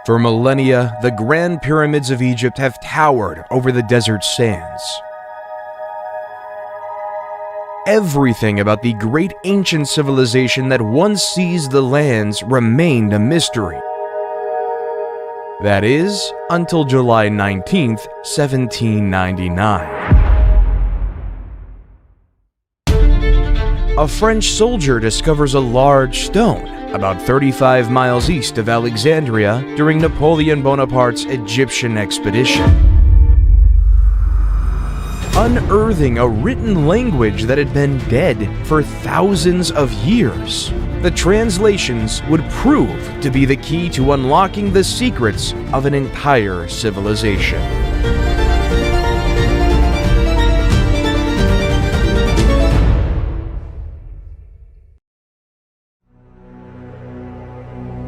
For millennia, the Great Pyramids of Egypt have towered over the desert sands. Everything about the great ancient civilization that once seized the lands remained a mystery. That is, until July 19, 1799. A French soldier discovers a large stone about 35 miles east of Alexandria during Napoleon Bonaparte's Egyptian expedition, unearthing a written language that had been dead for thousands of years. The translations would prove to be the key to unlocking the secrets of an entire civilization.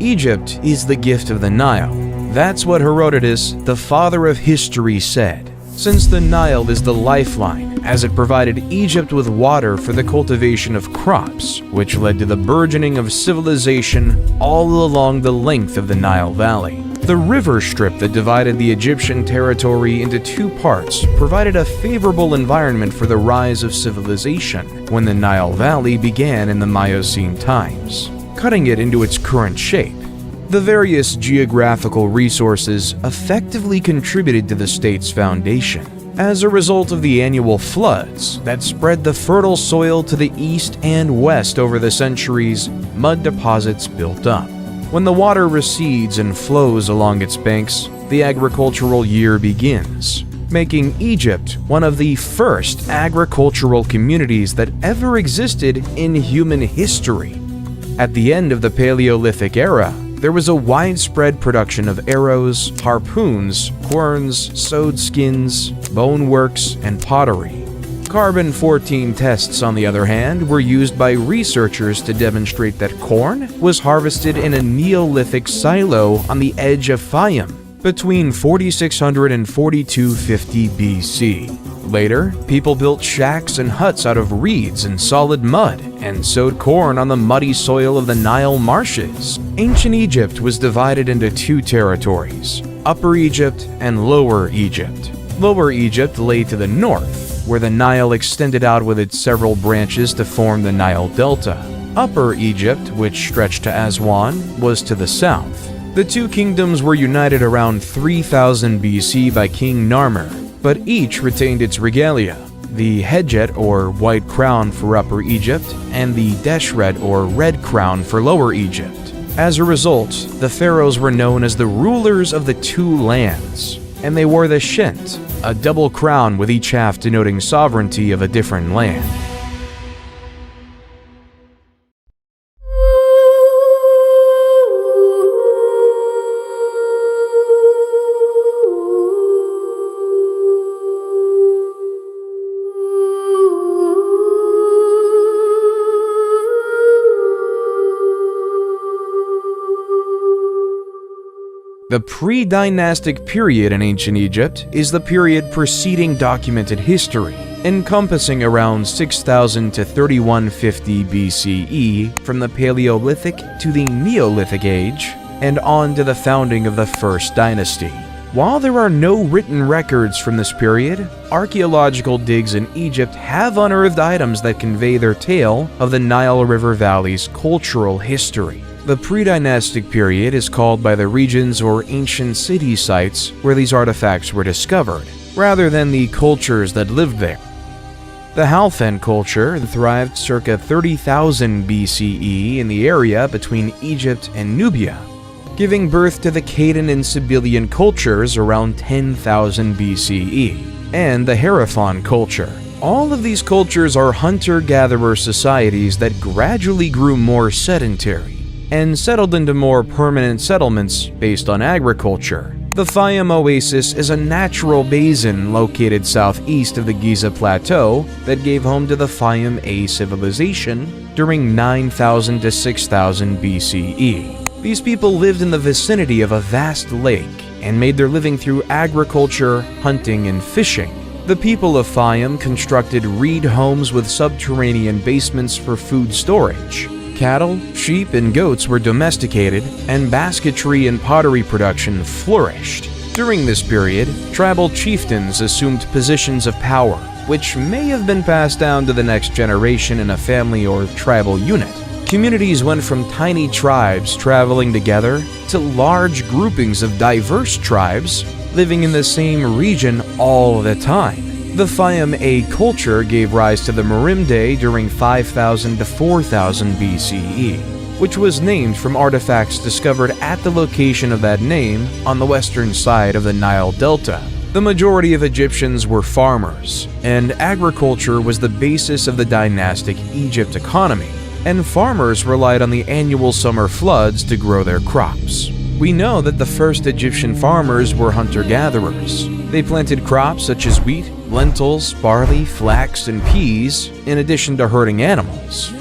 Egypt is the gift of the Nile. That's what Herodotus, the father of history, said. Since the Nile is the lifeline, as it provided Egypt with water for the cultivation of crops, which led to the burgeoning of civilization all along the length of the Nile Valley. The river strip that divided the Egyptian territory into two parts provided a favorable environment for the rise of civilization when the Nile Valley began in the Miocene times, cutting it into its current shape. The various geographical resources effectively contributed to the state's foundation. As a result of the annual floods that spread the fertile soil to the east and west over the centuries, mud deposits built up. When the water recedes and flows along its banks, the agricultural year begins, making Egypt one of the first agricultural communities that ever existed in human history. At the end of the Paleolithic era, there was a widespread production of arrows, harpoons, querns, sewed skins, boneworks, and pottery. Carbon-14 tests, on the other hand, were used by researchers to demonstrate that corn was harvested in a Neolithic silo on the edge of Fayum between 4600 and 4250 BC. Later, people built shacks and huts out of reeds and solid mud and sowed corn on the muddy soil of the Nile marshes. Ancient Egypt was divided into two territories, Upper Egypt and Lower Egypt. Lower Egypt lay to the north, where the Nile extended out with its several branches to form the Nile Delta. Upper Egypt, which stretched to Aswan, was to the south. The two kingdoms were united around 3000 BC by King Narmer, but each retained its regalia, the hedjet or white crown for Upper Egypt and the deshret or red crown for Lower Egypt. As a result, the pharaohs were known as the rulers of the two lands, and they wore the shent, a double crown with each half denoting sovereignty of a different land. The pre-dynastic period in ancient Egypt is the period preceding documented history, encompassing around 6000 to 3150 BCE from the Paleolithic to the Neolithic age and on to the founding of the First Dynasty. While there are no written records from this period, archaeological digs in Egypt have unearthed items that convey their tale of the Nile River Valley's cultural history. The pre-dynastic period is called by the regions or ancient city sites where these artifacts were discovered, rather than the cultures that lived there. The Halfan culture thrived circa 30,000 BCE in the area between Egypt and Nubia, giving birth to the Cadon and Sibyllian cultures around 10,000 BCE, and the Hierophant culture. All of these cultures are hunter-gatherer societies that gradually grew more sedentary and settled into more permanent settlements based on agriculture. The Fayum Oasis is a natural basin located southeast of the Giza Plateau that gave home to the Fayum A civilization during 9000 to 6000 BCE. These people lived in the vicinity of a vast lake and made their living through agriculture, hunting, and fishing. The people of Fayum constructed reed homes with subterranean basements for food storage. Cattle, sheep, and goats were domesticated, and basketry and pottery production flourished. During this period, tribal chieftains assumed positions of power, which may have been passed down to the next generation in a family or tribal unit. Communities went from tiny tribes traveling together to large groupings of diverse tribes living in the same region all the time. The Fayum-A culture gave rise to the Merimde during 5000 to 4000 BCE, which was named from artifacts discovered at the location of that name on the western side of the Nile Delta. The majority of Egyptians were farmers, and agriculture was the basis of the dynastic Egypt economy, and farmers relied on the annual summer floods to grow their crops. We know that the first Egyptian farmers were hunter-gatherers. They planted crops such as wheat, lentils, barley, flax, and peas, in addition to herding animals.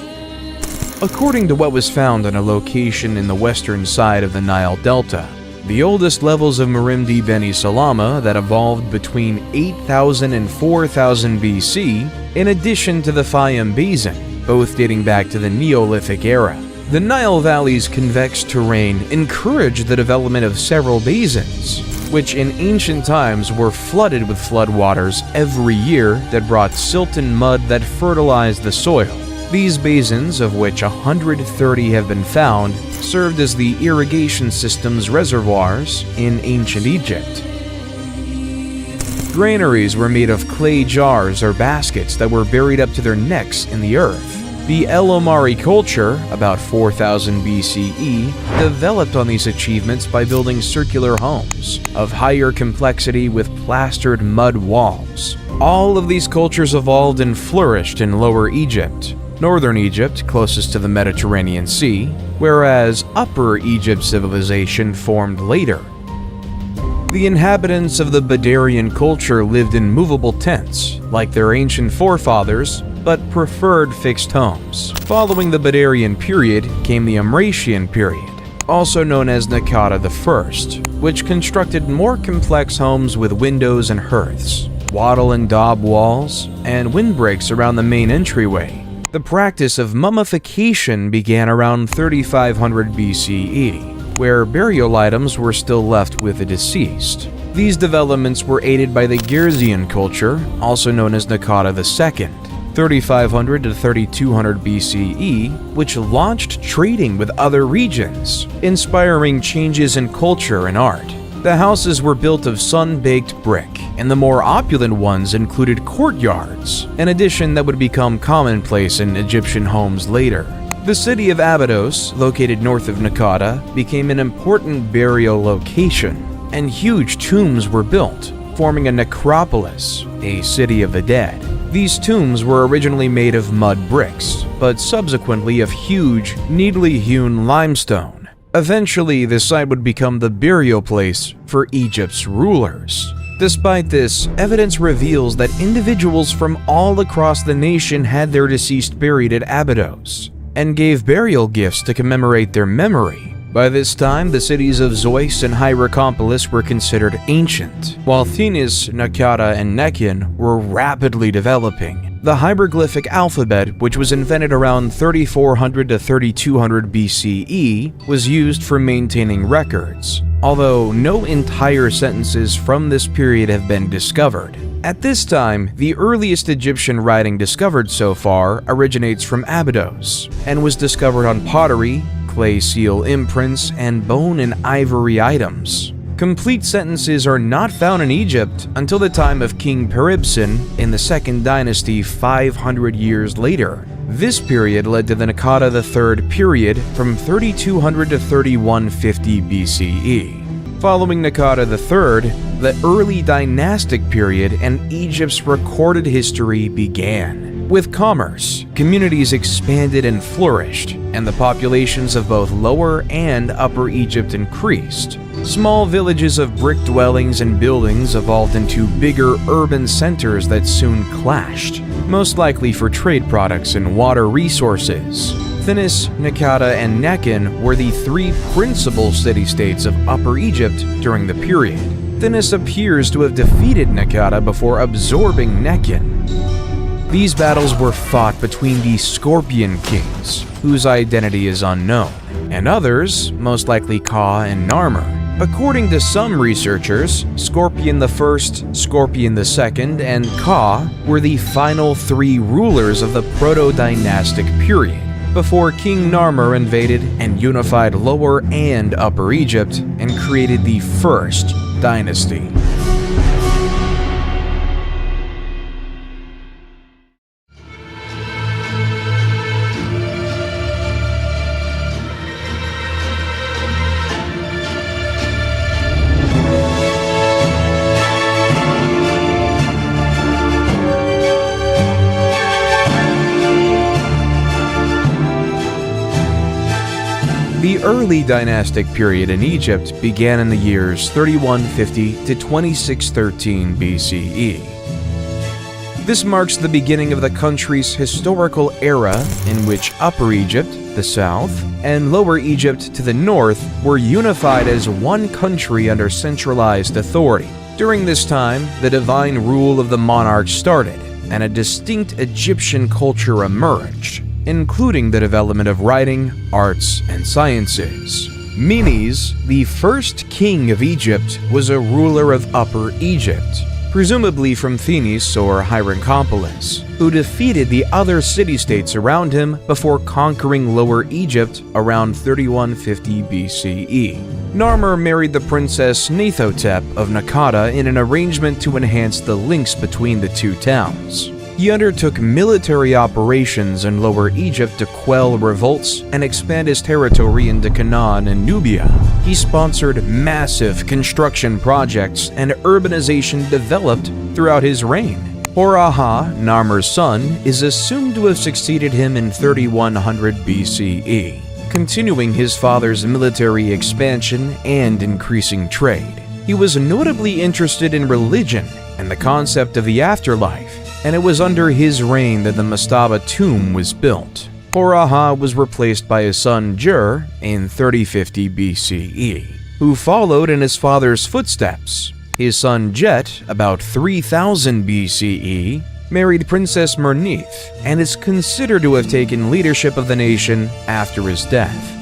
According to what was found on a location in the western side of the Nile Delta, the oldest levels of Merimdi Beni Salama that evolved between 8000 and 4000 BC, in addition to the Fayum Basin, both dating back to the Neolithic era. The Nile Valley's convex terrain encouraged the development of several basins, which in ancient times were flooded with floodwaters every year that brought silt and mud that fertilized the soil. These basins, of which 130 have been found, served as the irrigation system's reservoirs in ancient Egypt. Granaries were made of clay jars or baskets that were buried up to their necks in the earth. The El Omari culture, about 4000 BCE, developed on these achievements by building circular homes of higher complexity with plastered mud walls. All of these cultures evolved and flourished in Lower Egypt, Northern Egypt closest to the Mediterranean Sea, whereas Upper Egypt civilization formed later. The inhabitants of the Badarian culture lived in movable tents, like their ancient forefathers, but preferred fixed homes. Following the Badarian period came the Amratian period, also known as Naqada I, which constructed more complex homes with windows and hearths, wattle and daub walls, and windbreaks around the main entryway. The practice of mummification began around 3500 BCE, where burial items were still left with the deceased. These developments were aided by the Girzian culture, also known as Naqada II, 3500 to 3200 BCE, which launched trading with other regions, inspiring changes in culture and art. The houses were built of sun-baked brick, and the more opulent ones included courtyards, an addition that would become commonplace in Egyptian homes later. The city of Abydos, located north of Naqada, became an important burial location, and huge tombs were built, forming a necropolis, a city of the dead. These tombs were originally made of mud bricks, but subsequently of huge, neatly hewn limestone. Eventually, the site would become the burial place for Egypt's rulers. Despite this, evidence reveals that individuals from all across the nation had their deceased buried at Abydos, and gave burial gifts to commemorate their memory. By this time, the cities of Zeus and Hierakonpolis were considered ancient, while Thinis, Naqada, and Nekhen were rapidly developing. The hieroglyphic alphabet, which was invented around 3400 to 3200 BCE, was used for maintaining records, although no entire sentences from this period have been discovered. At this time, the earliest Egyptian writing discovered so far originates from Abydos, and was discovered on pottery, clay seal imprints, and bone and ivory items. Complete sentences are not found in Egypt until the time of King Peribsen in the Second Dynasty 500 years later. This period led to the Naqada III period from 3200 to 3150 BCE. Following Naqada III, the early dynastic period and Egypt's recorded history began. With commerce, communities expanded and flourished, and the populations of both Lower and Upper Egypt increased. Small villages of brick dwellings and buildings evolved into bigger urban centers that soon clashed, most likely for trade products and water resources. Thinis, Naqada, and Nekhen were the three principal city-states of Upper Egypt during the period. Thinis appears to have defeated Naqada before absorbing Nekhen. These battles were fought between the Scorpion Kings, whose identity is unknown, and others, most likely Ka and Narmer. According to some researchers, Scorpion I, Scorpion II, and Ka were the final three rulers of the proto-dynastic period, before King Narmer invaded and unified Lower and Upper Egypt and created the First Dynasty. The early dynastic period in Egypt began in the years 3150 to 2613 BCE. This marks the beginning of the country's historical era in which Upper Egypt, the south, and Lower Egypt to the north were unified as one country under centralized authority. During this time, the divine rule of the monarch started, and a distinct Egyptian culture emerged, including the development of writing, arts, and sciences. Menes, the first king of Egypt, was a ruler of Upper Egypt, presumably from Thinis or Hierakonpolis, who defeated the other city-states around him before conquering Lower Egypt around 3150 BCE. Narmer married the princess Neithotep of Nakata in an arrangement to enhance the links between the two towns. He undertook military operations in Lower Egypt to quell revolts and expand his territory into Canaan and Nubia. He sponsored massive construction projects, and urbanization developed throughout his reign. Hor-Aha, Narmer's son, is assumed to have succeeded him in 3100 BCE, continuing his father's military expansion and increasing trade. He was notably interested in religion and the concept of the afterlife, and it was under his reign that the Mastaba tomb was built. Hor-Aha was replaced by his son Jur in 3050 BCE, who followed in his father's footsteps. His son Jet, about 3000 BCE, married Princess Mernith and is considered to have taken leadership of the nation after his death.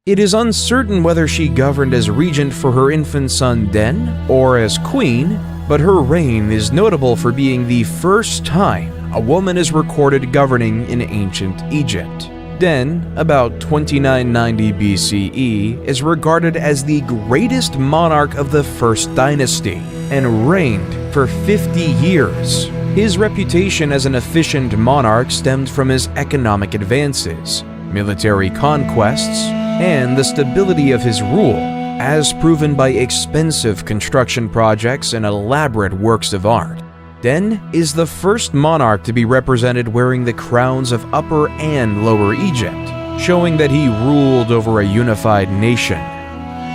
It is uncertain whether she governed as regent for her infant son Den or as queen, but her reign is notable for being the first time a woman is recorded governing in ancient Egypt. Den, about 2990 BCE, is regarded as the greatest monarch of the First Dynasty and reigned for 50 years. His reputation as an efficient monarch stemmed from his economic advances, military conquests, and the stability of his rule, as proven by expensive construction projects and elaborate works of art. Den is the first monarch to be represented wearing the crowns of Upper and Lower Egypt, showing that he ruled over a unified nation.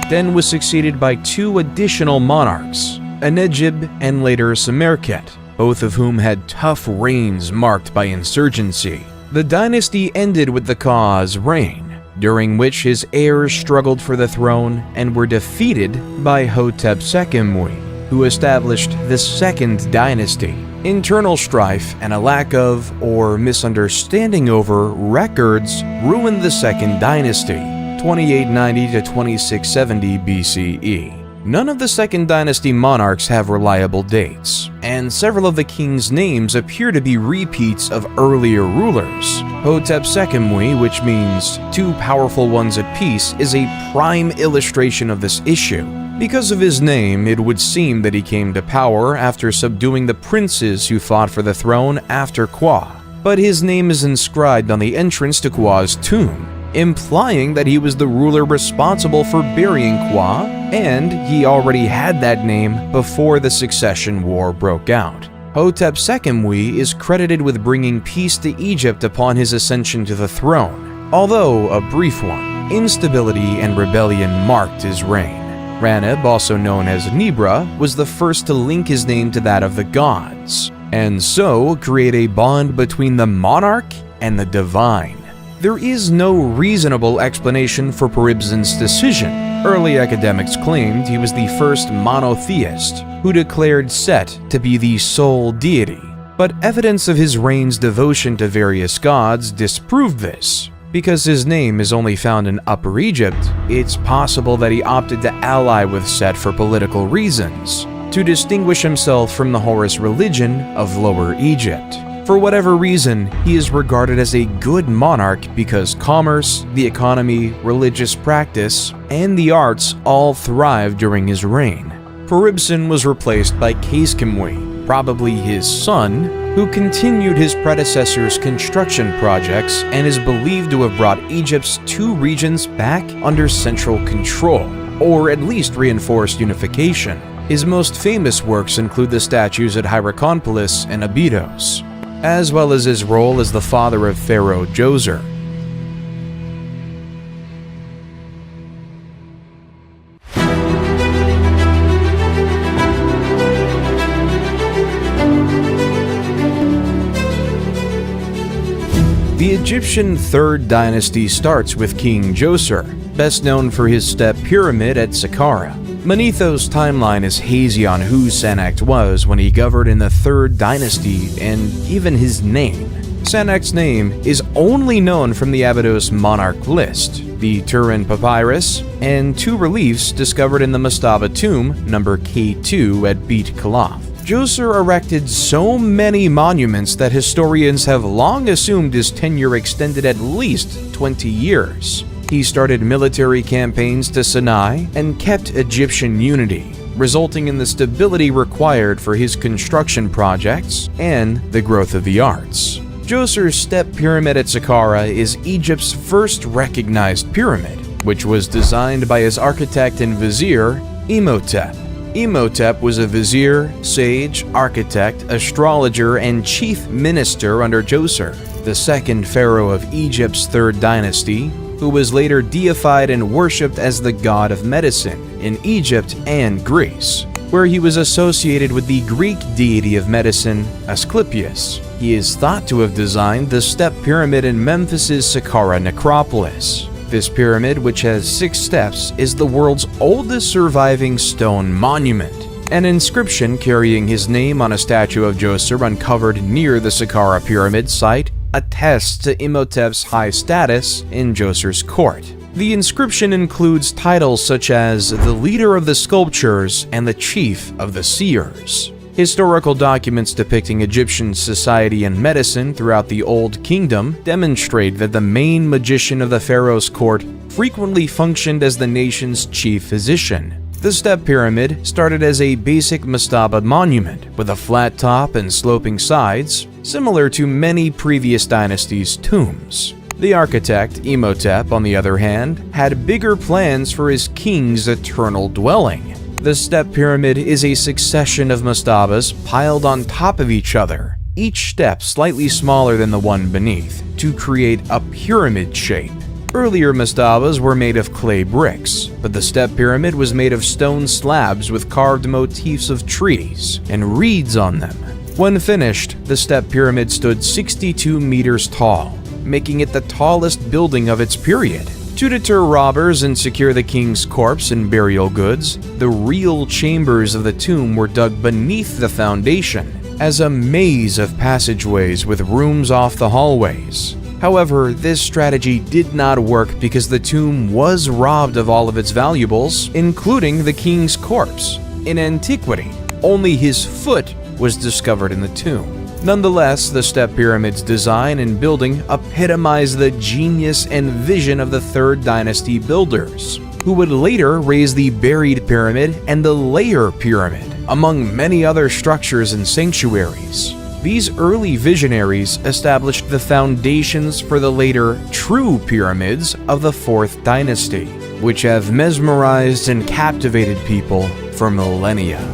Den was succeeded by two additional monarchs, Enegib and later Semerkhet, both of whom had tough reigns marked by insurgency. The dynasty ended with the Ka's reign, during which his heirs struggled for the throne and were defeated by Hotep Sekemui, who established the Second Dynasty. Internal strife and a lack of, or misunderstanding over, records ruined the Second Dynasty, 2890 to 2670 BCE. None of the Second Dynasty monarchs have reliable dates, and several of the kings' names appear to be repeats of earlier rulers. Hotep Sekemui, which means two powerful ones at peace, is a prime illustration of this issue. Because of his name, it would seem that he came to power after subduing the princes who fought for the throne after Kwa, but his name is inscribed on the entrance to Kwa's tomb, implying that he was the ruler responsible for burying Kwa, and he already had that name before the succession war broke out. Hotep Sekemui is credited with bringing peace to Egypt upon his ascension to the throne, although a brief one. Instability and rebellion marked his reign. Raneb, also known as Nibra, was the first to link his name to that of the gods, and so create a bond between the monarch and the divine. There is no reasonable explanation for Peribzen's decision, Early academics claimed he was the first monotheist who declared Set to be the sole deity, but evidence of his reign's devotion to various gods disproved this. Because his name is only found in Upper Egypt, it's possible that he opted to ally with Set for political reasons, to distinguish himself from the Horus religion of Lower Egypt. For whatever reason, he is regarded as a good monarch because commerce, the economy, religious practice, and the arts all thrived during his reign. Peribsen was replaced by Kheskamui, probably his son, who continued his predecessor's construction projects and is believed to have brought Egypt's two regions back under central control, or at least reinforced unification. His most famous works include the statues at Hierakonpolis and Abydos, as well as his role as the father of Pharaoh Djoser. The Egyptian Third Dynasty starts with King Djoser, best known for his step pyramid at Saqqara. Manetho's timeline is hazy on who Sennacht was when he governed in the Third Dynasty and even his name. Sennacht's name is only known from the Abydos monarch list, the Turin Papyrus, and two reliefs discovered in the Mastaba tomb, number K2 at Beit Kalath. Djoser erected so many monuments that historians have long assumed his tenure extended at least 20 years. He started military campaigns to Sinai and kept Egyptian unity, resulting in the stability required for his construction projects and the growth of the arts. Djoser's step pyramid at Saqqara is Egypt's first recognized pyramid, which was designed by his architect and vizier, Imhotep. Imhotep was a vizier, sage, architect, astrologer, and chief minister under Djoser, the second pharaoh of Egypt's Third Dynasty, who was later deified and worshipped as the god of medicine in Egypt and Greece, where he was associated with the Greek deity of medicine, Asclepius. He is thought to have designed the step pyramid in Memphis's Saqqara necropolis. This pyramid, which has 6 steps, is the world's oldest surviving stone monument. An inscription carrying his name on a statue of Djoser uncovered near the Saqqara pyramid site attests to Imhotep's high status in Djoser's court. The inscription includes titles such as the leader of the sculptures and the chief of the seers. Historical documents depicting Egyptian society and medicine throughout the Old Kingdom demonstrate that the main magician of the pharaoh's court frequently functioned as the nation's chief physician. The step pyramid started as a basic mastaba monument with a flat top and sloping sides, similar to many previous dynasties' tombs. The architect, Imhotep, on the other hand, had bigger plans for his king's eternal dwelling. The step pyramid is a succession of mastabas piled on top of each other, each step slightly smaller than the one beneath, to create a pyramid shape. Earlier mastabas were made of clay bricks, but the step pyramid was made of stone slabs with carved motifs of trees and reeds on them. When finished, the step pyramid stood 62 meters tall, making it the tallest building of its period. To deter robbers and secure the king's corpse and burial goods, the real chambers of the tomb were dug beneath the foundation, as a maze of passageways with rooms off the hallways. However, this strategy did not work because the tomb was robbed of all of its valuables, including the king's corpse. In antiquity, only his foot was discovered in the tomb. Nonetheless, the step pyramid's design and building epitomize the genius and vision of the Third Dynasty builders, who would later raise the buried pyramid and the layer pyramid, among many other structures and sanctuaries. These early visionaries established the foundations for the later true pyramids of the Fourth Dynasty, which have mesmerized and captivated people for millennia.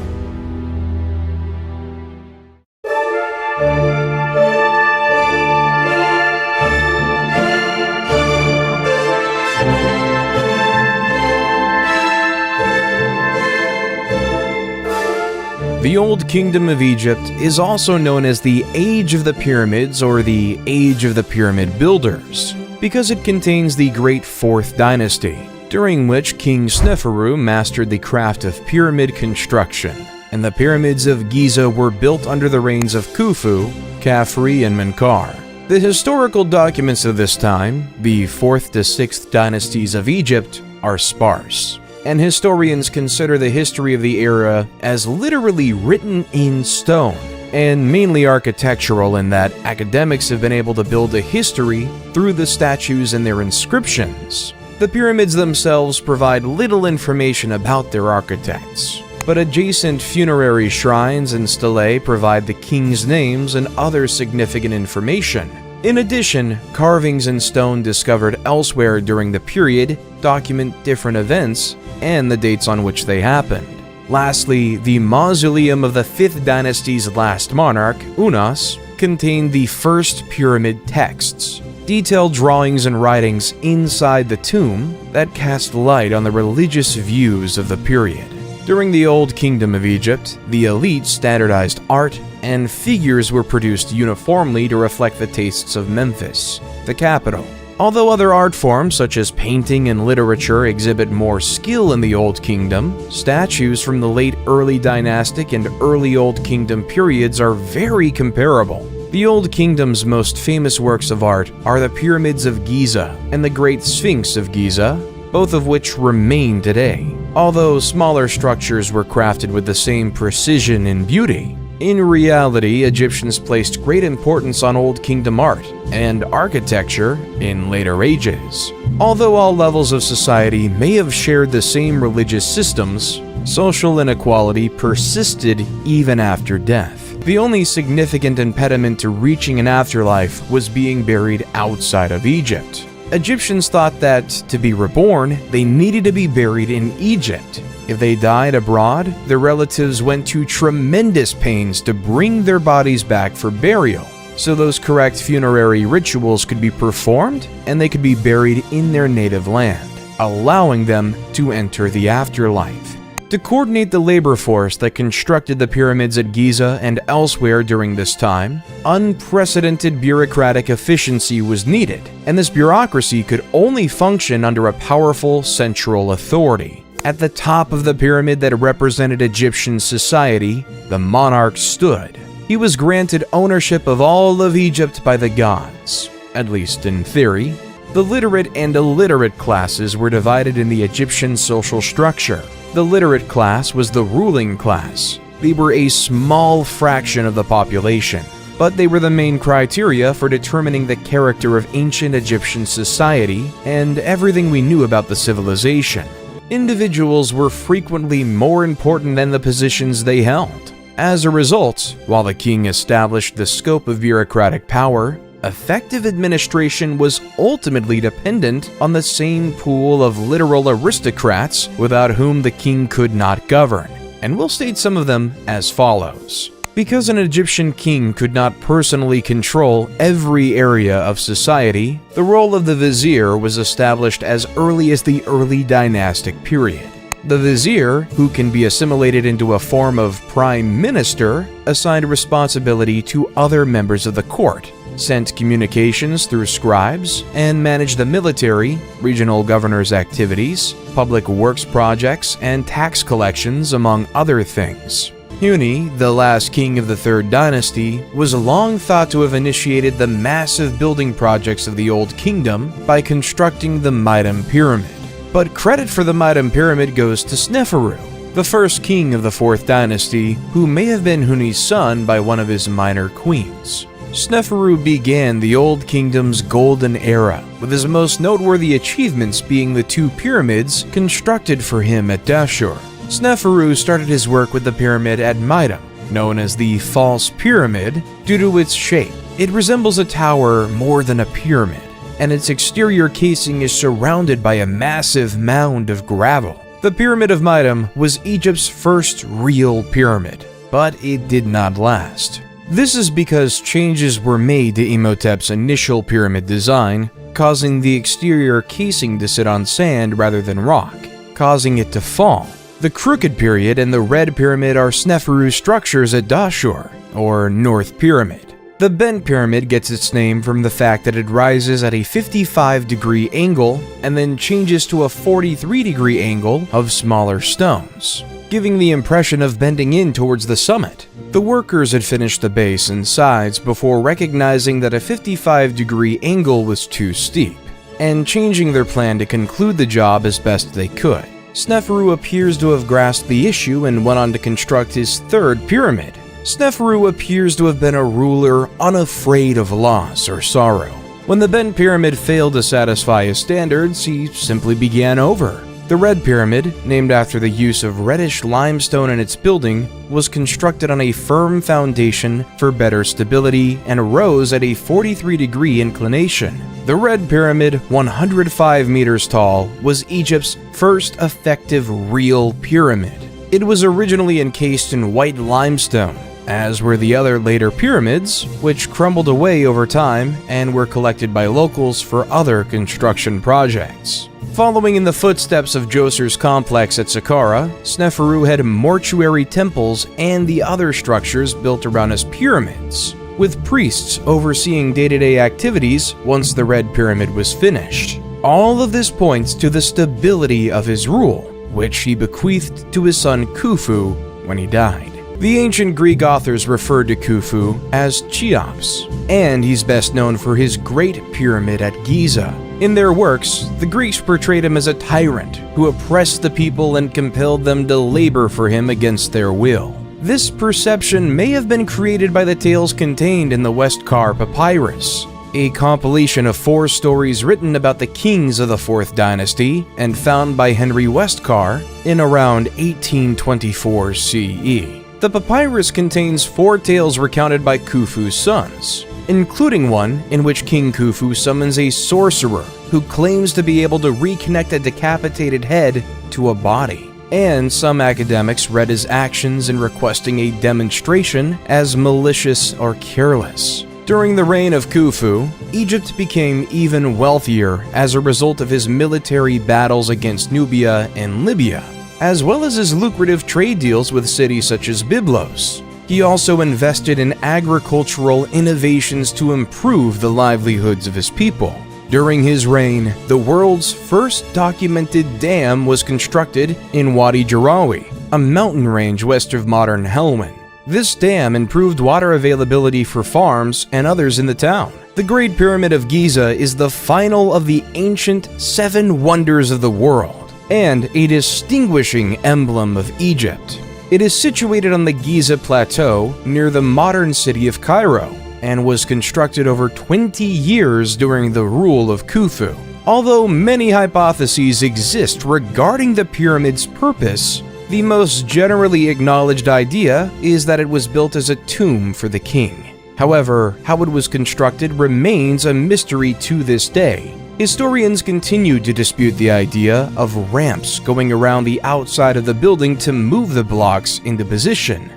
The Old Kingdom of Egypt is also known as the Age of the Pyramids or the Age of the Pyramid Builders, because it contains the Great Fourth Dynasty, during which King Sneferu mastered the craft of pyramid construction, and the pyramids of Giza were built under the reigns of Khufu, Khafre, and Menkaure. The historical documents of this time, the 4th to 6th dynasties of Egypt, are sparse, and historians consider the history of the era as literally written in stone, and mainly architectural in that academics have been able to build a history through the statues and their inscriptions. The pyramids themselves provide little information about their architects, but adjacent funerary shrines and stelae provide the king's names and other significant information. In addition, carvings in stone discovered elsewhere during the period document different events and the dates on which they happened. Lastly, the mausoleum of the 5th dynasty's last monarch, Unas, contained the first pyramid texts, detailed drawings and writings inside the tomb that cast light on the religious views of the period. During the Old Kingdom of Egypt, the elite standardized art and figures were produced uniformly to reflect the tastes of Memphis, the capital. Although other art forms such as painting and literature exhibit more skill in the Old Kingdom, statues from the late early dynastic and early Old Kingdom periods are very comparable. The Old Kingdom's most famous works of art are the Pyramids of Giza and the Great Sphinx of Giza, both of which remain today. Although smaller structures were crafted with the same precision and beauty, in reality, Egyptians placed great importance on Old Kingdom art and architecture in later ages. Although all levels of society may have shared the same religious systems, social inequality persisted even after death. The only significant impediment to reaching an afterlife was being buried outside of Egypt. Egyptians thought that, to be reborn, they needed to be buried in Egypt. If they died abroad, their relatives went to tremendous pains to bring their bodies back for burial, so those correct funerary rituals could be performed and they could be buried in their native land, allowing them to enter the afterlife. To coordinate the labor force that constructed the pyramids at Giza and elsewhere during this time, unprecedented bureaucratic efficiency was needed, and this bureaucracy could only function under a powerful central authority. At the top of the pyramid that represented Egyptian society, the monarch stood. He was granted ownership of all of Egypt by the gods, at least in theory. The literate and illiterate classes were divided in the Egyptian social structure. The literate class was the ruling class. They were a small fraction of the population, but they were the main criteria for determining the character of ancient Egyptian society and everything we knew about the civilization. Individuals were frequently more important than the positions they held. As a result, while the king established the scope of bureaucratic power, effective administration was ultimately dependent on the same pool of literal aristocrats without whom the king could not govern, and we'll state some of them as follows. Because an Egyptian king could not personally control every area of society, the role of the vizier was established as early as the early dynastic period. The vizier, who can be assimilated into a form of prime minister, assigned responsibility to other members of the court, sent communications through scribes, and managed the military, regional governors' activities, public works projects, and tax collections, among other things. Huni, the last king of the 3rd dynasty, was long thought to have initiated the massive building projects of the Old Kingdom by constructing the Majesty Pyramid. But credit for the Majesty Pyramid goes to Sneferu, the first king of the 4th dynasty, who may have been Huni's son by one of his minor queens. Sneferu began the Old Kingdom's golden era, with his most noteworthy achievements being the 2 pyramids constructed for him at Dashur. Sneferu started his work with the pyramid at Majesty, known as the False Pyramid, due to its shape. It resembles a tower more than a pyramid, and its exterior casing is surrounded by a massive mound of gravel. The Pyramid of Majesty was Egypt's first real pyramid, but it did not last. This is because changes were made to Imhotep's initial pyramid design, causing the exterior casing to sit on sand rather than rock, causing it to fall. The Crooked Period and the Red Pyramid are Sneferu's structures at Dashur, or North Pyramid. The The bent pyramid gets its name from the fact that it rises at a 55-degree angle and then changes to a 43-degree angle of smaller stones, giving the impression of bending in towards the summit. The workers had finished the base and sides before recognizing that a 55-degree angle was too steep, and changing their plan to conclude the job as best they could. Sneferu appears to have grasped the issue and went on to construct his third pyramid. Sneferu appears to have been a ruler unafraid of loss or sorrow. When the bent pyramid failed to satisfy his standards, he simply began over. The red pyramid, named after the use of reddish limestone in its building, was constructed on a firm foundation for better stability and rose at a 43-degree inclination. The red pyramid, 105 meters tall, was Egypt's first effective real pyramid. It was originally encased in white limestone, as were the other later pyramids, which crumbled away over time and were collected by locals for other construction projects. Following in the footsteps of Djoser's complex at Saqqara, Sneferu had mortuary temples and the other structures built around his pyramids, with priests overseeing day-to-day activities once the red pyramid was finished. All of this points to the stability of his rule, which he bequeathed to his son Khufu when he died. The ancient Greek authors referred to Khufu as Cheops, and he's best known for his Great Pyramid at Giza. In their works, the Greeks portrayed him as a tyrant who oppressed the people and compelled them to labor for him against their will. This perception may have been created by the tales contained in the Westcar Papyrus, a compilation of 4 stories written about the kings of the 4th dynasty and found by Henry Westcar in around 1824 CE. The papyrus contains 4 tales recounted by Khufu's sons, including one in which King Khufu summons a sorcerer who claims to be able to reconnect a decapitated head to a body. And some academics read his actions in requesting a demonstration as malicious or careless. During the reign of Khufu, Egypt became even wealthier as a result of his military battles against Nubia and Libya, as well as his lucrative trade deals with cities such as Byblos. He also invested in agricultural innovations to improve the livelihoods of his people. During his reign, the world's first documented dam was constructed in Wadi Jarawi, a mountain range west of modern Helwan. This dam improved water availability for farms and others in the town. The Great Pyramid of Giza is the final of the ancient 7 wonders of the world, and a distinguishing emblem of Egypt. It is situated on the Giza Plateau near the modern city of Cairo, and was constructed over 20 years during the rule of Khufu. Although many hypotheses exist regarding the pyramid's purpose, the most generally acknowledged idea is that it was built as a tomb for the king. However, how it was constructed remains a mystery to this day. Historians continue to dispute the idea of ramps going around the outside of the building to move the blocks into position.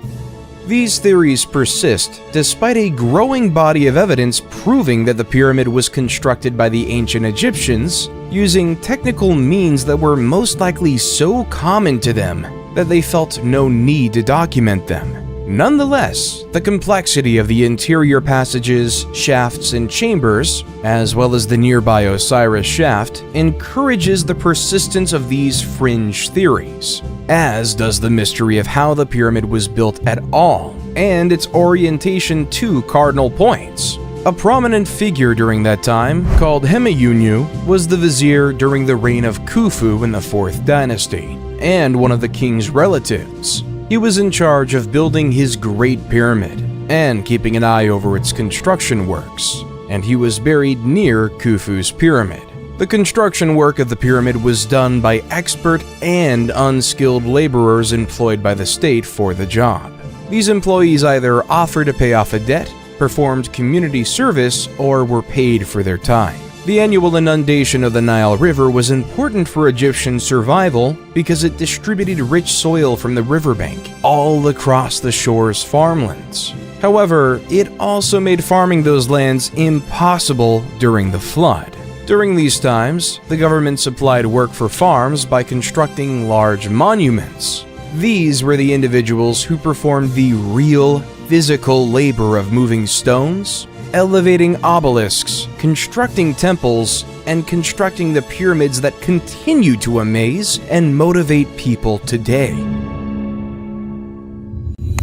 These theories persist despite a growing body of evidence proving that the pyramid was constructed by the ancient Egyptians using technical means that were most likely so common to them that they felt no need to document them. Nonetheless, the complexity of the interior passages, shafts, and chambers, as well as the nearby Osiris shaft, encourages the persistence of these fringe theories, as does the mystery of how the pyramid was built at all, and its orientation to cardinal points. A prominent figure during that time, called Hemeyunu, was the vizier during the reign of Khufu in the 4th dynasty, and one of the king's relatives. He was in charge of building his Great Pyramid and keeping an eye over its construction works, and he was buried near Khufu's pyramid. The construction work of the pyramid was done by expert and unskilled laborers employed by the state for the job. These employees either offered to pay off a debt, performed community service, or were paid for their time. The annual inundation of the Nile River was important for Egyptian survival because it distributed rich soil from the riverbank all across the shore's farmlands. However, it also made farming those lands impossible during the flood. During these times, the government supplied work for farms by constructing large monuments. These were the individuals who performed the real physical labor of moving stones, elevating obelisks, constructing temples, and constructing the pyramids that continue to amaze and motivate people today.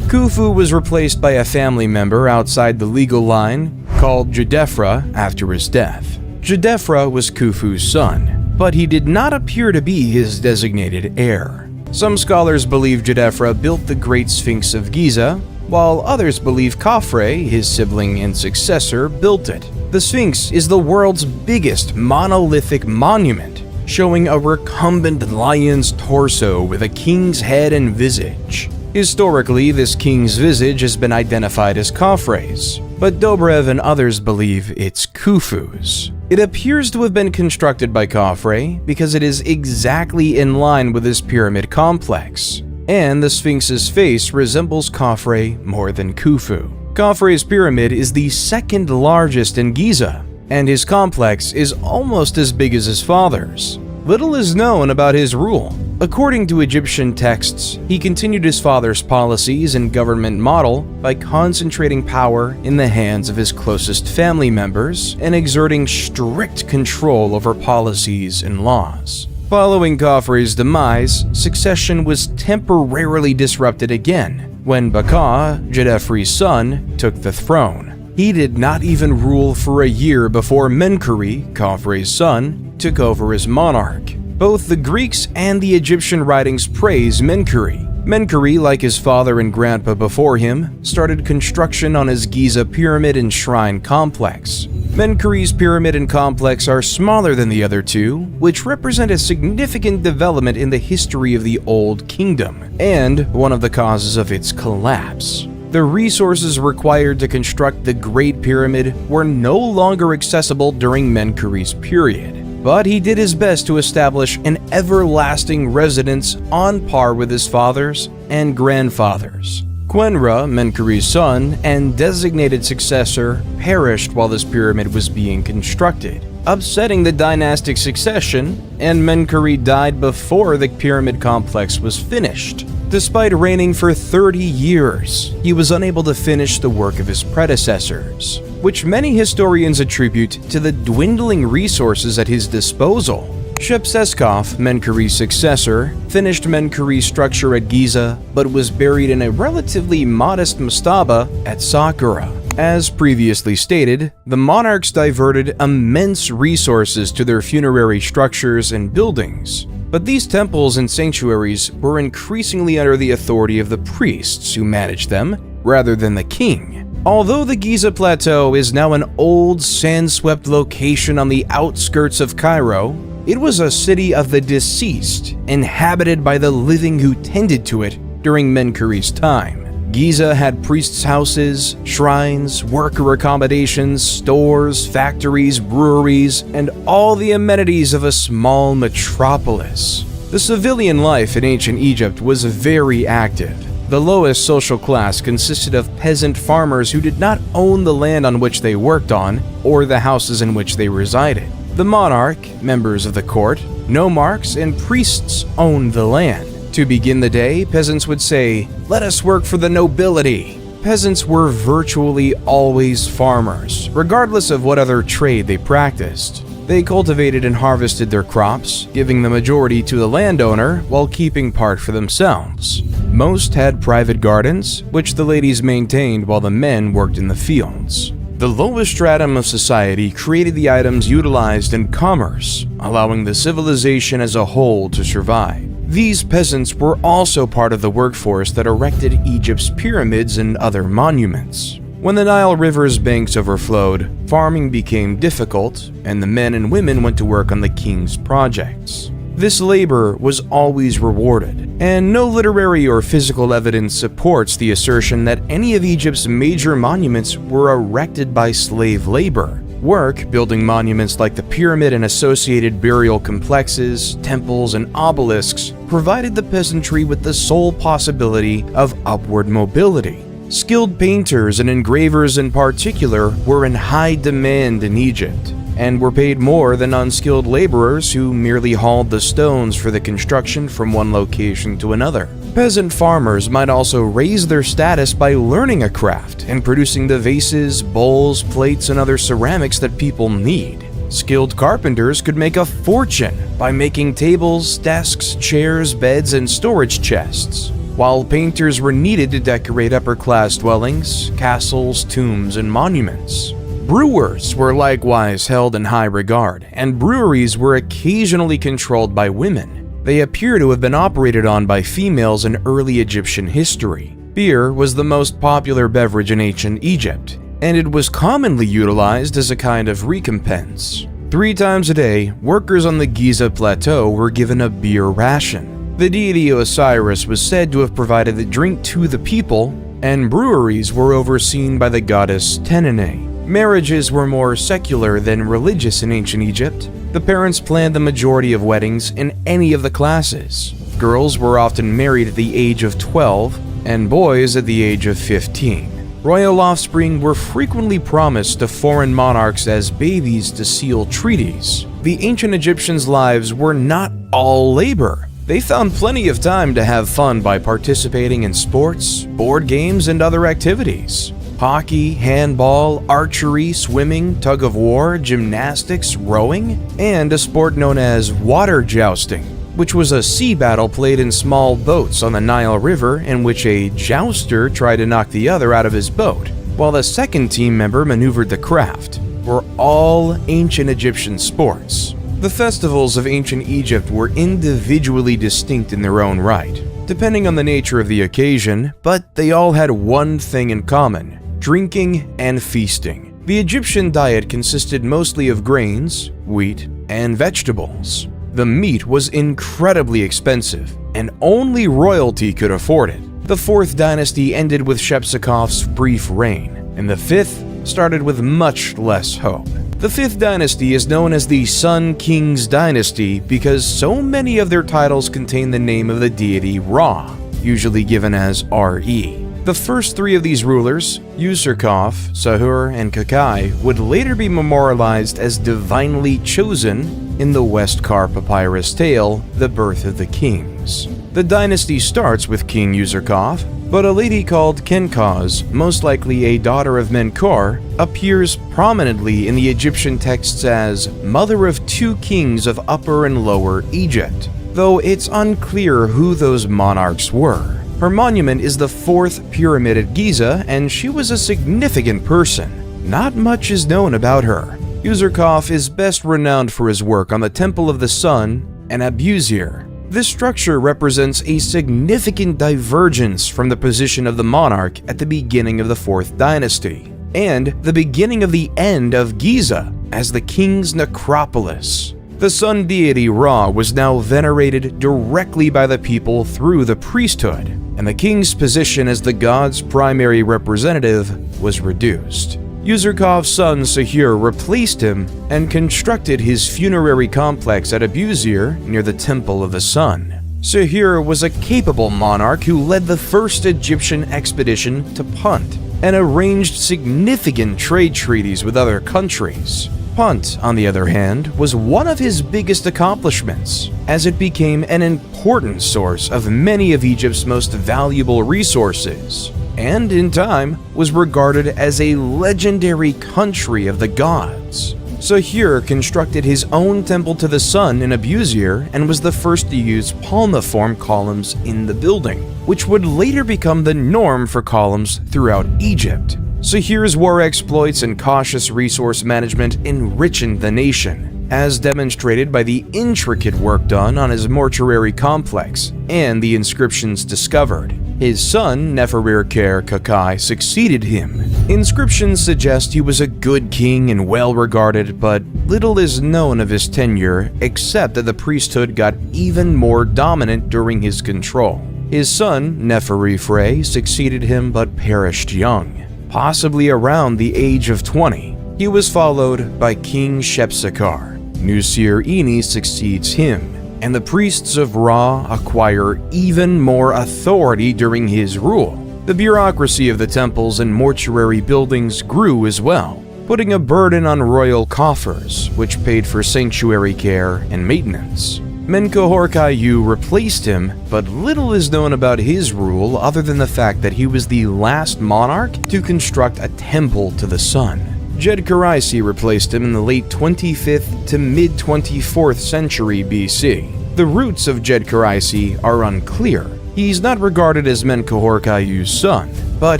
Khufu was replaced by a family member outside the legal line called Djedefre after his death. Djedefre was Khufu's son, but he did not appear to be his designated heir. Some scholars believe Djedefre built the Great Sphinx of Giza, while others believe Khafre, his sibling and successor, built it. The Sphinx is the world's biggest monolithic monument, showing a recumbent lion's torso with a king's head and visage. Historically, this king's visage has been identified as Khafre's, but Dobrev and others believe it's Khufu's. It appears to have been constructed by Khafre because it is exactly in line with his pyramid complex, and the Sphinx's face resembles Khafre more than Khufu. Khafre's pyramid is the second largest in Giza, and his complex is almost as big as his father's. Little is known about his rule. According to Egyptian texts, he continued his father's policies and government model by concentrating power in the hands of his closest family members and exerting strict control over policies and laws. Following Khafre's demise, succession was temporarily disrupted again when Baka, Djedefre's son, took the throne. He did not even rule for a year before Menkaure, Khafre's son, took over as monarch. Both the Greeks and the Egyptian writings praise Menkaure. Menkaure, like his father and grandpa before him, started construction on his Giza pyramid and shrine complex. Menkaure's pyramid and complex are smaller than the other two, which represent a significant development in the history of the Old Kingdom, and one of the causes of its collapse. The resources required to construct the Great Pyramid were no longer accessible during Menkaure's period, but he did his best to establish an everlasting residence on par with his father's and grandfather's. Quenra, Menkaure's son and designated successor, perished while this pyramid was being constructed, upsetting the dynastic succession, and Menkaure died before the pyramid complex was finished. Despite reigning for 30 years, he was unable to finish the work of his predecessors, which many historians attribute to the dwindling resources at his disposal. Shepseskaf, Menkaure's successor, finished Menkaure's structure at Giza, but was buried in a relatively modest mastaba at Saqqara. As previously stated, the monarchs diverted immense resources to their funerary structures and buildings, but these temples and sanctuaries were increasingly under the authority of the priests who managed them, rather than the king. Although the Giza Plateau is now an old, sand-swept location on the outskirts of Cairo, it was a city of the deceased, inhabited by the living who tended to it during Menkaure's time. Giza had priests' houses, shrines, worker accommodations, stores, factories, breweries, and all the amenities of a small metropolis. The civilian life in ancient Egypt was very active. The lowest social class consisted of peasant farmers who did not own the land on which they worked on or the houses in which they resided. The monarch, members of the court, nomarchs, and priests owned the land. To begin the day, peasants would say, "Let us work for the nobility." Peasants were virtually always farmers, regardless of what other trade they practiced. They cultivated and harvested their crops, giving the majority to the landowner while keeping part for themselves. Most had private gardens, which the ladies maintained while the men worked in the fields. The lowest stratum of society created the items utilized in commerce, allowing the civilization as a whole to survive. These peasants were also part of the workforce that erected Egypt's pyramids and other monuments. When the Nile River's banks overflowed, farming became difficult, and the men and women went to work on the king's projects. This labor was always rewarded, and no literary or physical evidence supports the assertion that any of Egypt's major monuments were erected by slave labor. Work building monuments like the pyramid and associated burial complexes, temples, and obelisks provided the peasantry with the sole possibility of upward mobility. Skilled painters and engravers in particular were in high demand in Egypt. and were paid more than unskilled laborers who merely hauled the stones for the construction from one location to another. Peasant farmers might also raise their status by learning a craft and producing the vases, bowls, plates, and other ceramics that people need. Skilled carpenters could make a fortune by making tables, desks, chairs, beds, and storage chests, while painters were needed to decorate upper-class dwellings, castles, tombs, and monuments. Brewers were likewise held in high regard, and breweries were occasionally controlled by women. They appear to have been operated on by females in early Egyptian history. Beer was the most popular beverage in ancient Egypt, and it was commonly utilized as a kind of recompense. 3 times a day, workers on the Giza plateau were given a beer ration. The deity Osiris was said to have provided the drink to the people, and breweries were overseen by the goddess Tenene. Marriages were more secular than religious in ancient Egypt. The parents planned the majority of weddings in any of the classes. Girls were often married at the age of 12, and boys at the age of 15. Royal offspring were frequently promised to foreign monarchs as babies to seal treaties. The ancient Egyptians' lives were not all labor. They found plenty of time to have fun by participating in sports, board games, and other activities. Hockey, handball, archery, swimming, tug-of-war, gymnastics, rowing, and a sport known as water jousting, which was a sea battle played in small boats on the Nile River in which a jouster tried to knock the other out of his boat, while the second team member maneuvered the craft, were all ancient Egyptian sports. The festivals of ancient Egypt were individually distinct in their own right, depending on the nature of the occasion, but they all had one thing in common: drinking and feasting. The Egyptian diet consisted mostly of grains, wheat, and vegetables. The meat was incredibly expensive, and only royalty could afford it. The 4th dynasty ended with Shepsekhof's brief reign, and the 5th started with much less hope. The 5th dynasty is known as the Sun King's dynasty because so many of their titles contain the name of the deity Ra, usually given as Re. The first 3 of these rulers, Userkaf, Sahur, and Kakai, would later be memorialized as divinely chosen in the Westkar papyrus tale, The Birth of the Kings. The dynasty starts with King Userkaf, but a lady called Kenkaz, most likely a daughter of Menkor, appears prominently in the Egyptian texts as mother of 2 kings of Upper and Lower Egypt, though it's unclear who those monarchs were. Her monument is the 4th pyramid at Giza, and she was a significant person. Not much is known about her. Userkaf is best renowned for his work on the Temple of the Sun and Abusir. This structure represents a significant divergence from the position of the monarch at the beginning of the 4th dynasty, and the beginning of the end of Giza as the king's necropolis. The sun deity Ra was now venerated directly by the people through the priesthood, and the king's position as the god's primary representative was reduced. Userkaf's son Sahur replaced him and constructed his funerary complex at Abusir near the Temple of the Sun. Sahur was a capable monarch who led the first Egyptian expedition to Punt and arranged significant trade treaties with other countries. Punt, on the other hand, was one of his biggest accomplishments, as it became an important source of many of Egypt's most valuable resources, and in time was regarded as a legendary country of the gods. Sahur constructed his own temple to the sun in Abusir and was the first to use palmiform columns in the building, which would later become the norm for columns throughout Egypt. Sahur's war exploits and cautious resource management enriched the nation, as demonstrated by the intricate work done on his mortuary complex and the inscriptions discovered. His son, Neferirker Kakai, succeeded him. Inscriptions suggest he was a good king and well-regarded, but little is known of his tenure except that the priesthood got even more dominant during his control. His son, Neferifre, succeeded him but perished young, possibly around the age of 20. He was followed by King Shepsekhar. Nusir-ini succeeds him, and the priests of Ra acquire even more authority during his rule. The bureaucracy of the temples and mortuary buildings grew as well. putting a burden on royal coffers, which paid for sanctuary care and maintenance. Menkaure replaced him, but little is known about his rule other than the fact that he was the last monarch to construct a temple to the sun. Djedkhereisi replaced him in the late 25th to mid-24th century BC. The roots of Djedkhereisi are unclear. He's not regarded as Menkaure's son, but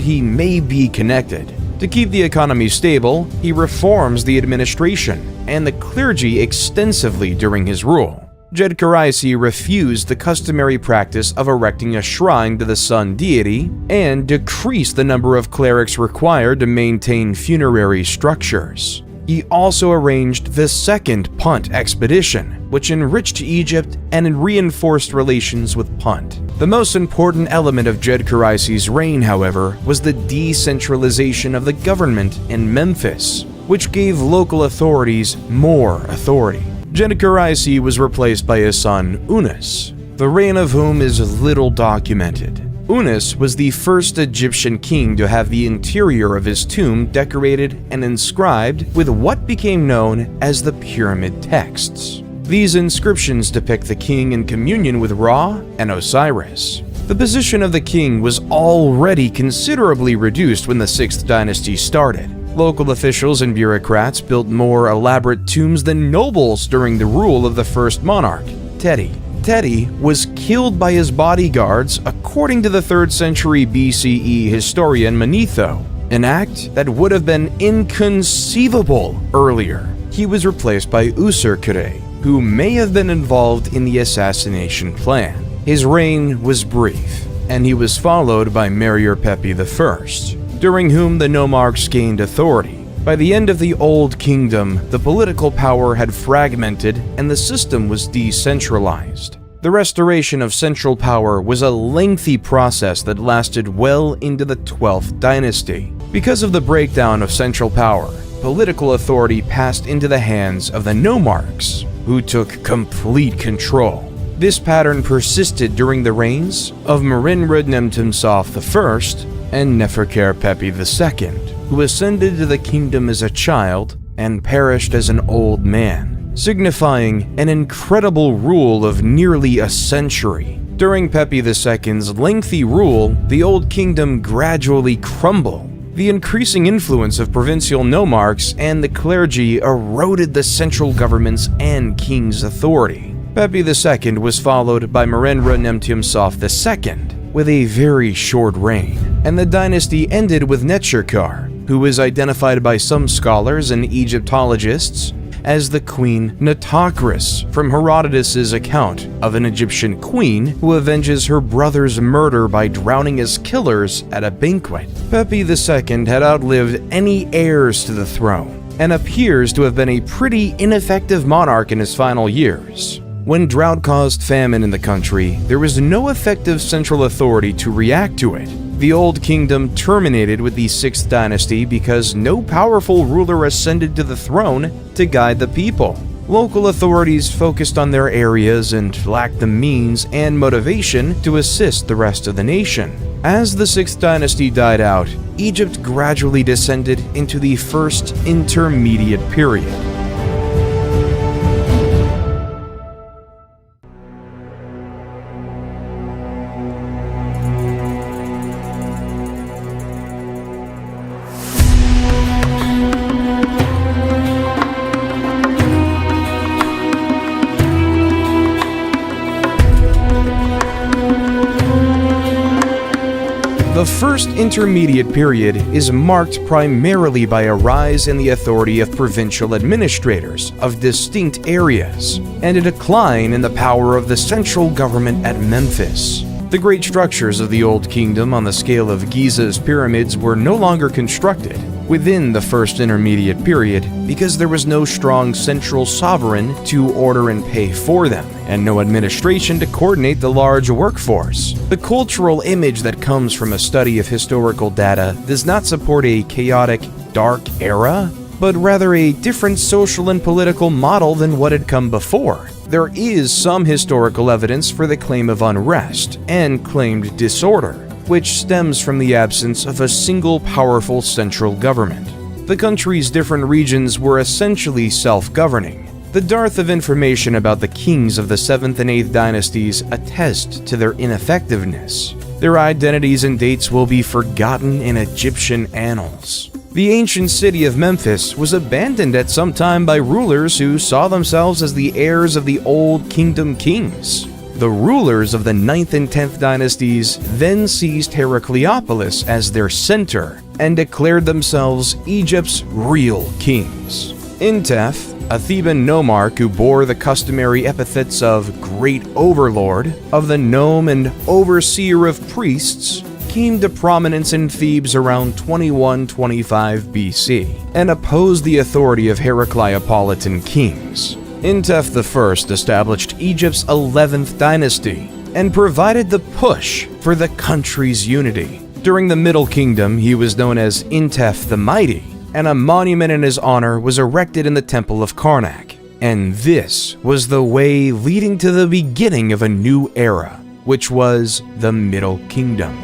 he may be connected. To keep the economy stable, he reforms the administration and the clergy extensively during his rule. Djedkhereisi refused the customary practice of erecting a shrine to the sun deity and decreased the number of clerics required to maintain funerary structures. He also arranged the Second Punt expedition, which enriched Egypt and reinforced relations with Punt. The most important element of Djedkhereisi's reign, however, was the decentralization of the government in Memphis, which gave local authorities more authority. Djedkhereisi was replaced by his son Unas, the reign of whom is little documented. Unas was the first Egyptian king to have the interior of his tomb decorated and inscribed with what became known as the pyramid texts. These inscriptions depict the king in communion with Ra and Osiris. The position of the king was already considerably reduced when the 6th dynasty started. Local officials and bureaucrats built more elaborate tombs than nobles during the rule of the first monarch, Teti. Teti was killed by his bodyguards according to the 3rd century BCE historian Manetho, an act that would have been inconceivable earlier. He was replaced by Userkere, who may have been involved in the assassination plan. His reign was brief, and he was followed by Pepi I, during whom the nomarchs gained authority. By the end of the Old Kingdom, the political power had fragmented and the system was decentralized. The restoration of central power was a lengthy process that lasted well into the 12th dynasty. Because of the breakdown of central power, political authority passed into the hands of the nomarchs, who took complete control. This pattern persisted during the reigns of Merenre-Nemtumsof I and Neferkare-Pepi II, who ascended to the kingdom as a child and perished as an old man, signifying an incredible rule of nearly a century. During Pepi II's lengthy rule, the Old Kingdom gradually crumbled. The increasing influence of provincial nomarchs and the clergy eroded the central government's and king's authority. Pepi II was followed by Merenre-Nemtumsof II, with a very short reign, and the dynasty ended with Neterkar, who is identified by some scholars and Egyptologists as the Queen Nitocris from Herodotus's account of an Egyptian queen who avenges her brother's murder by drowning his killers at a banquet. Pepi II had outlived any heirs to the throne and appears to have been a pretty ineffective monarch in his final years. When drought caused famine in the country, there was no effective central authority to react to it. The Old Kingdom terminated with the 6th dynasty because no powerful ruler ascended to the throne to guide the people. Local authorities focused on their areas and lacked the means and motivation to assist the rest of the nation. As the 6th dynasty died out, Egypt gradually descended into the first intermediate period. The first intermediate period is marked primarily by a rise in the authority of provincial administrators of distinct areas, and a decline in the power of the central government at Memphis. The great structures of the Old Kingdom on the scale of Giza's pyramids were no longer constructed within the first intermediate period because there was no strong central sovereign to order and pay for them, and no administration to coordinate the large workforce. The cultural image that comes from a study of historical data does not support a chaotic, dark era, but rather a different social and political model than what had come before. There is some historical evidence for the claim of unrest and claimed disorder, which stems from the absence of a single powerful central government. The country's different regions were essentially self-governing. The dearth of information about the kings of the 7th and 8th dynasties attest to their ineffectiveness. Their identities and dates will be forgotten in Egyptian annals. The ancient city of Memphis was abandoned at some time by rulers who saw themselves as the heirs of the Old Kingdom kings. The rulers of the 9th and 10th dynasties then seized Heracleopolis as their center and declared themselves Egypt's real kings. Intef, a Theban nomarch who bore the customary epithets of Great Overlord, of the Nome and Overseer of Priests, came to prominence in Thebes around 2125 BC and opposed the authority of Heracleopolitan kings. Intef I established Egypt's 11th dynasty and provided the push for the country's unity. During the Middle Kingdom, he was known as Intef the Mighty, and a monument in his honor was erected in the Temple of Karnak. And this was the way leading to the beginning of a new era, which was the Middle Kingdom.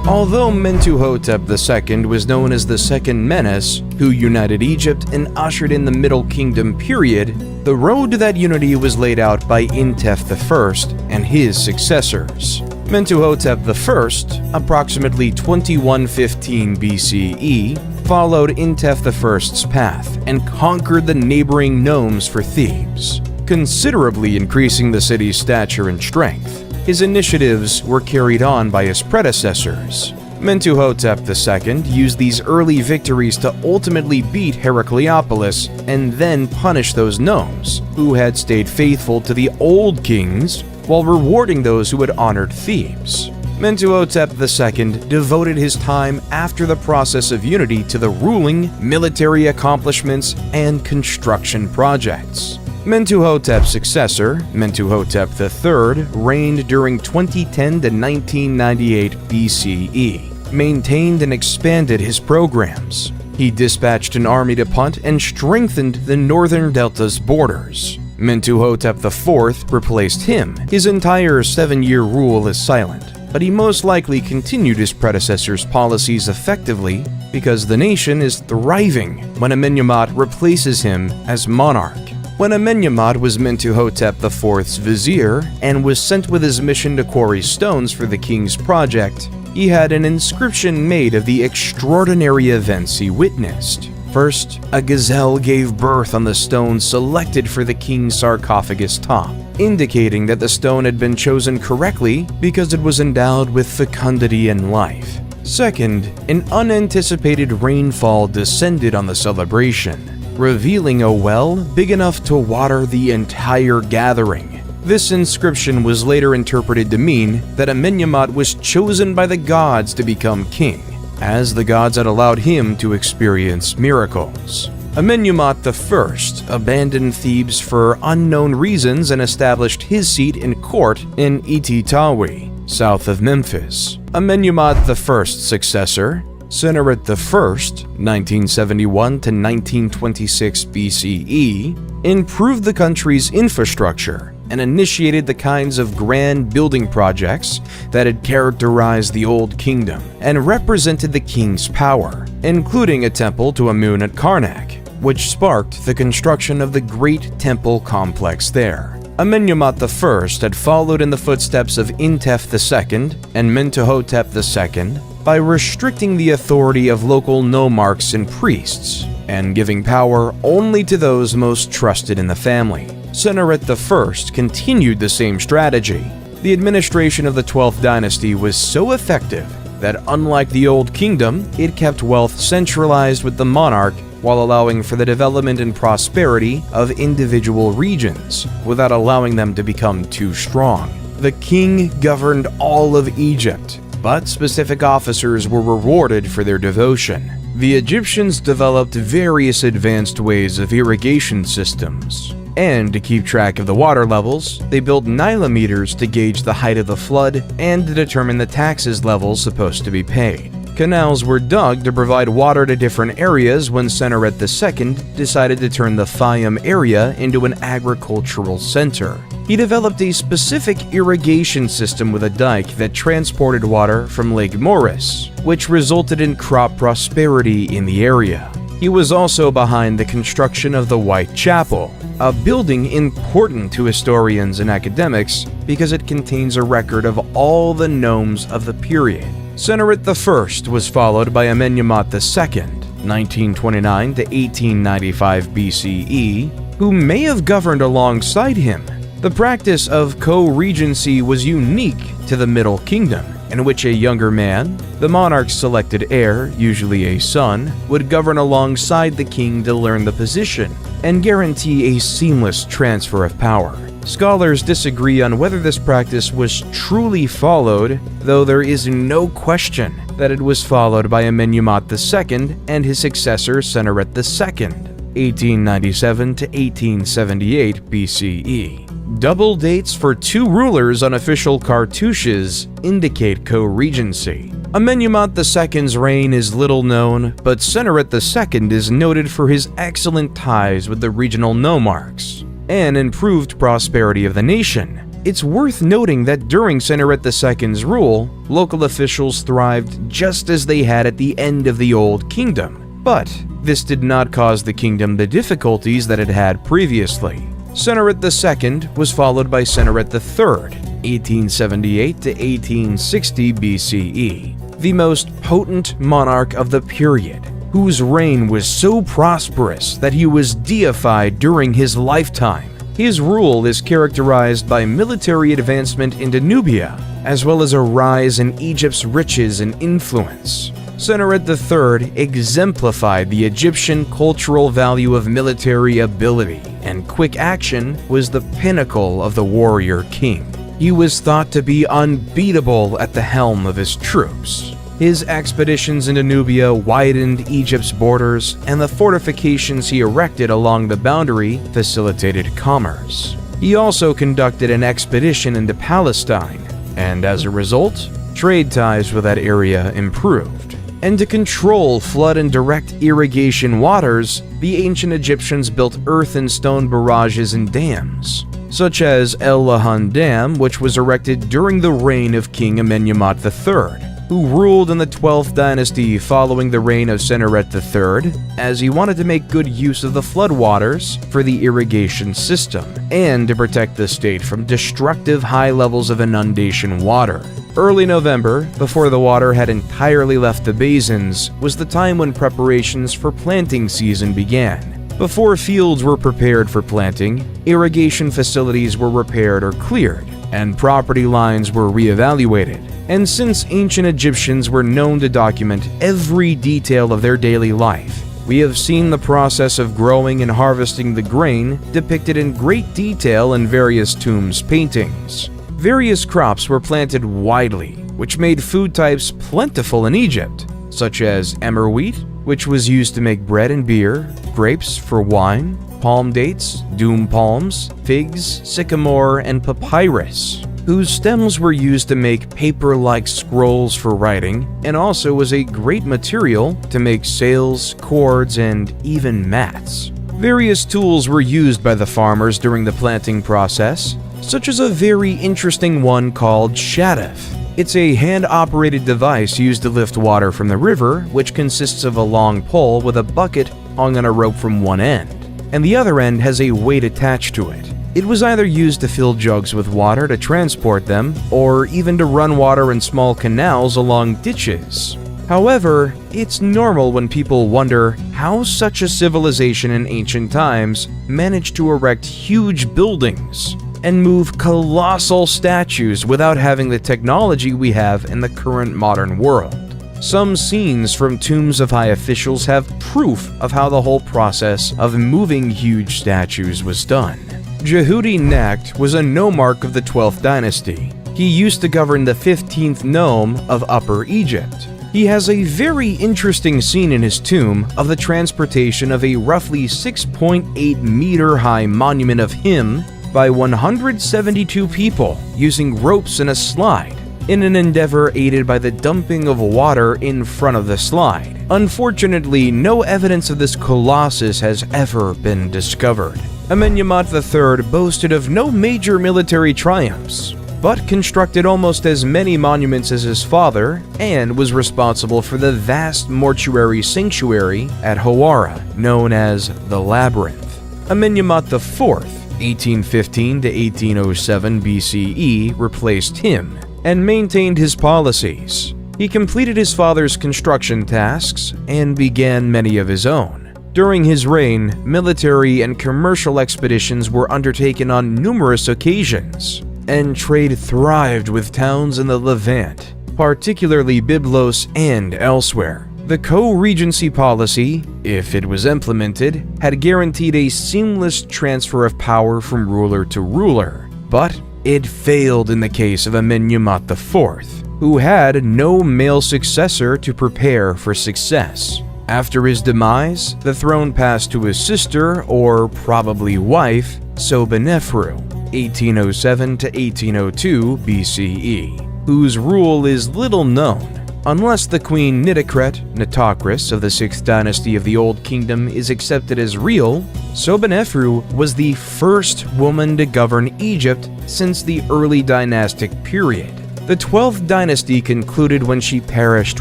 Although Mentuhotep II was known as the Second Menes, who united Egypt and ushered in the Middle Kingdom period, the road to that unity was laid out by Intef I and his successors. Mentuhotep I, approximately 2115 BCE, followed Intef I's path and conquered the neighboring nomes for Thebes, considerably increasing the city's stature and strength. His initiatives were carried on by his predecessors. Mentuhotep II used these early victories to ultimately beat Heracleopolis and then punish those nomes who had stayed faithful to the old kings while rewarding those who had honored Thebes. Mentuhotep II devoted his time after the process of unity to the ruling, military accomplishments, and construction projects. Mentuhotep's successor, Mentuhotep III, reigned during 2010 to 1998 BCE, maintained and expanded his programs. He dispatched an army to punt and strengthened the northern delta's borders. Mentuhotep IV replaced him. His entire 7-year rule is silent, but he most likely continued his predecessor's policies effectively because the nation is thriving when Amenemhat replaces him as monarch. When Amenemhat was Mentuhotep IV's vizier and was sent with his mission to quarry stones for the king's project, he had an inscription made of the extraordinary events he witnessed. First, a gazelle gave birth on the stone selected for the king's sarcophagus top, indicating that the stone had been chosen correctly because it was endowed with fecundity and life. Second, an unanticipated rainfall descended on the celebration, revealing a well big enough to water the entire gathering. This inscription was later interpreted to mean that Amenemhat was chosen by the gods to become king, as the gods had allowed him to experience miracles. Amenemhat I abandoned Thebes for unknown reasons and established his seat in court in Ititawi, south of Memphis. Amenemhat I's successor, Sennacherib I, 1971 to 1926 BCE, improved the country's infrastructure and initiated the kinds of grand building projects that had characterized the Old Kingdom and represented the king's power, including a temple to Amun at Karnak, which sparked the construction of the Great Temple complex there. Amenemhat I had followed in the footsteps of Intef II and Mentuhotep II by restricting the authority of local nomarchs and priests, and giving power only to those most trusted in the family. Sennacherib I continued the same strategy. The administration of the 12th dynasty was so effective that, unlike the Old Kingdom, it kept wealth centralized with the monarch while allowing for the development and prosperity of individual regions, without allowing them to become too strong. The king governed all of Egypt, but specific officers were rewarded for their devotion. The Egyptians developed various advanced ways of irrigation systems, and to keep track of the water levels, they built nilometers to gauge the height of the flood and to determine the taxes levels supposed to be paid. Canals were dug to provide water to different areas when Sennaret II decided to turn the Fayum area into an agricultural center. He developed a specific irrigation system with a dike that transported water from Lake Moeris, which resulted in crop prosperity in the area. He was also behind the construction of the White Chapel, a building important to historians and academics because it contains a record of all the nomes of the period. Sennaret I was followed by Amenemhat II, 1929 to 1895 BCE, who may have governed alongside him. The practice of co-regency was unique to the Middle Kingdom, in which a younger man, the monarch's selected heir, usually a son, would govern alongside the king to learn the position and guarantee a seamless transfer of power. Scholars disagree on whether this practice was truly followed, though there is no question that it was followed by Amenemhat II and his successor Sennaret II, 1897 to 1878 BCE. Double dates for two rulers on official cartouches indicate co-regency. Amenemhat II's reign is little known, but Sennaret II is noted for his excellent ties with the regional nomarchs and improved prosperity of the nation. It's worth noting that during Sennaret II's rule, local officials thrived just as they had at the end of the Old Kingdom, but this did not cause the kingdom the difficulties that it had previously. Sennaret II was followed by Sennaret III, 1878 to 1860 BCE, the most potent monarch of the period, whose reign was so prosperous that he was deified during his lifetime. His rule is characterized by military advancement into Nubia, as well as a rise in Egypt's riches and influence. Sennaret III exemplified the Egyptian cultural value of military ability, and quick action was the pinnacle of the warrior king. He was thought to be unbeatable at the helm of his troops. His expeditions into Nubia widened Egypt's borders, and the fortifications he erected along the boundary facilitated commerce. He also conducted an expedition into Palestine, and as a result, trade ties with that area improved. And to control flood and direct irrigation waters, the ancient Egyptians built earth and stone barrages and dams, such as El Lahan Dam, which was erected during the reign of King Amenemhat III, who ruled in the 12th dynasty following the reign of Sennaret III, as he wanted to make good use of the floodwaters for the irrigation system and to protect the state from destructive high levels of inundation water. Early November, before the water had entirely left the basins, was the time when preparations for planting season began. Before fields were prepared for planting, irrigation facilities were repaired or cleared, and property lines were reevaluated. And since ancient Egyptians were known to document every detail of their daily life, we have seen the process of growing and harvesting the grain depicted in great detail in various tombs paintings. Various crops were planted widely, which made food types plentiful in Egypt, such as emmer wheat, which was used to make bread and beer, grapes for wine, palm dates, doom palms, figs, sycamore, and papyrus, whose stems were used to make paper-like scrolls for writing, and also was a great material to make sails, cords, and even mats. Various tools were used by the farmers during the planting process, such as a very interesting one called shadaf. It's a hand-operated device used to lift water from the river, which consists of a long pole with a bucket hung on a rope from one end, and the other end has a weight attached to it. It was either used to fill jugs with water to transport them, or even to run water in small canals along ditches. However, it's normal when people wonder how such a civilization in ancient times managed to erect huge buildings and move colossal statues without having the technology we have in the current modern world. Some scenes from tombs of high officials have proof of how the whole process of moving huge statues was done. Jehudi Nakht was a nomarch of the 12th dynasty. He used to govern the 15th nome of Upper Egypt. He has a very interesting scene in his tomb of the transportation of a roughly 6.8 meter high monument of him by 172 people using ropes and a slide. in an endeavor aided by the dumping of water in front of the slide. Unfortunately, no evidence of this colossus has ever been discovered. Amenemhat III boasted of no major military triumphs, but constructed almost as many monuments as his father and was responsible for the vast mortuary sanctuary at Hawara, known as the Labyrinth. Amenemhat IV, 1815 to 1807 BCE, replaced him and maintained his policies. He completed his father's construction tasks and began many of his own. During his reign, military and commercial expeditions were undertaken on numerous occasions, and trade thrived with towns in the Levant, particularly Byblos and elsewhere. The co-regency policy, if it was implemented, had guaranteed a seamless transfer of power from ruler to ruler, but it failed in the case of Amenemhat IV, who had no male successor to prepare for success. After his demise, the throne passed to his sister, or probably wife, Sobonefru, 1807 to 1802 BCE, whose rule is little known. Unless the Queen Nitocris of the 6th dynasty of the Old Kingdom is accepted as real, Sobonefru was the first woman to govern Egypt since the early dynastic period. The 12th dynasty concluded when she perished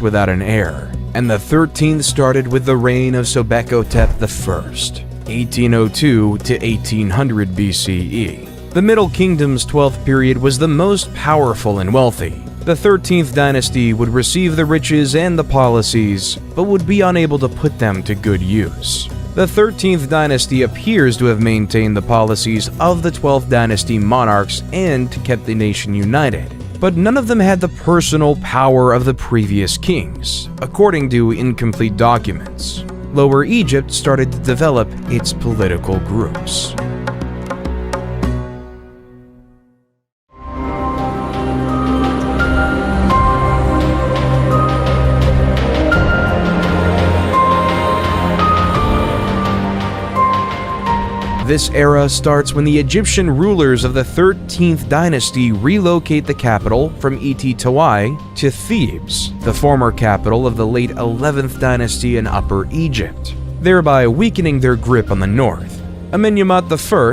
without an heir, and the 13th started with the reign of Sobekotep I, 1802 to 1800 BCE. The Middle Kingdom's 12th period was the most powerful and wealthy. The 13th dynasty would receive the riches and the policies, but would be unable to put them to good use. The 13th dynasty appears to have maintained the policies of the 12th dynasty monarchs and kept the nation united, but none of them had the personal power of the previous kings, according to incomplete documents. Lower Egypt started to develop its political groups. This era starts when the Egyptian rulers of the 13th dynasty relocate the capital from Tawai to Thebes, the former capital of the late 11th dynasty in Upper Egypt, thereby weakening their grip on the north. Amenemhat I,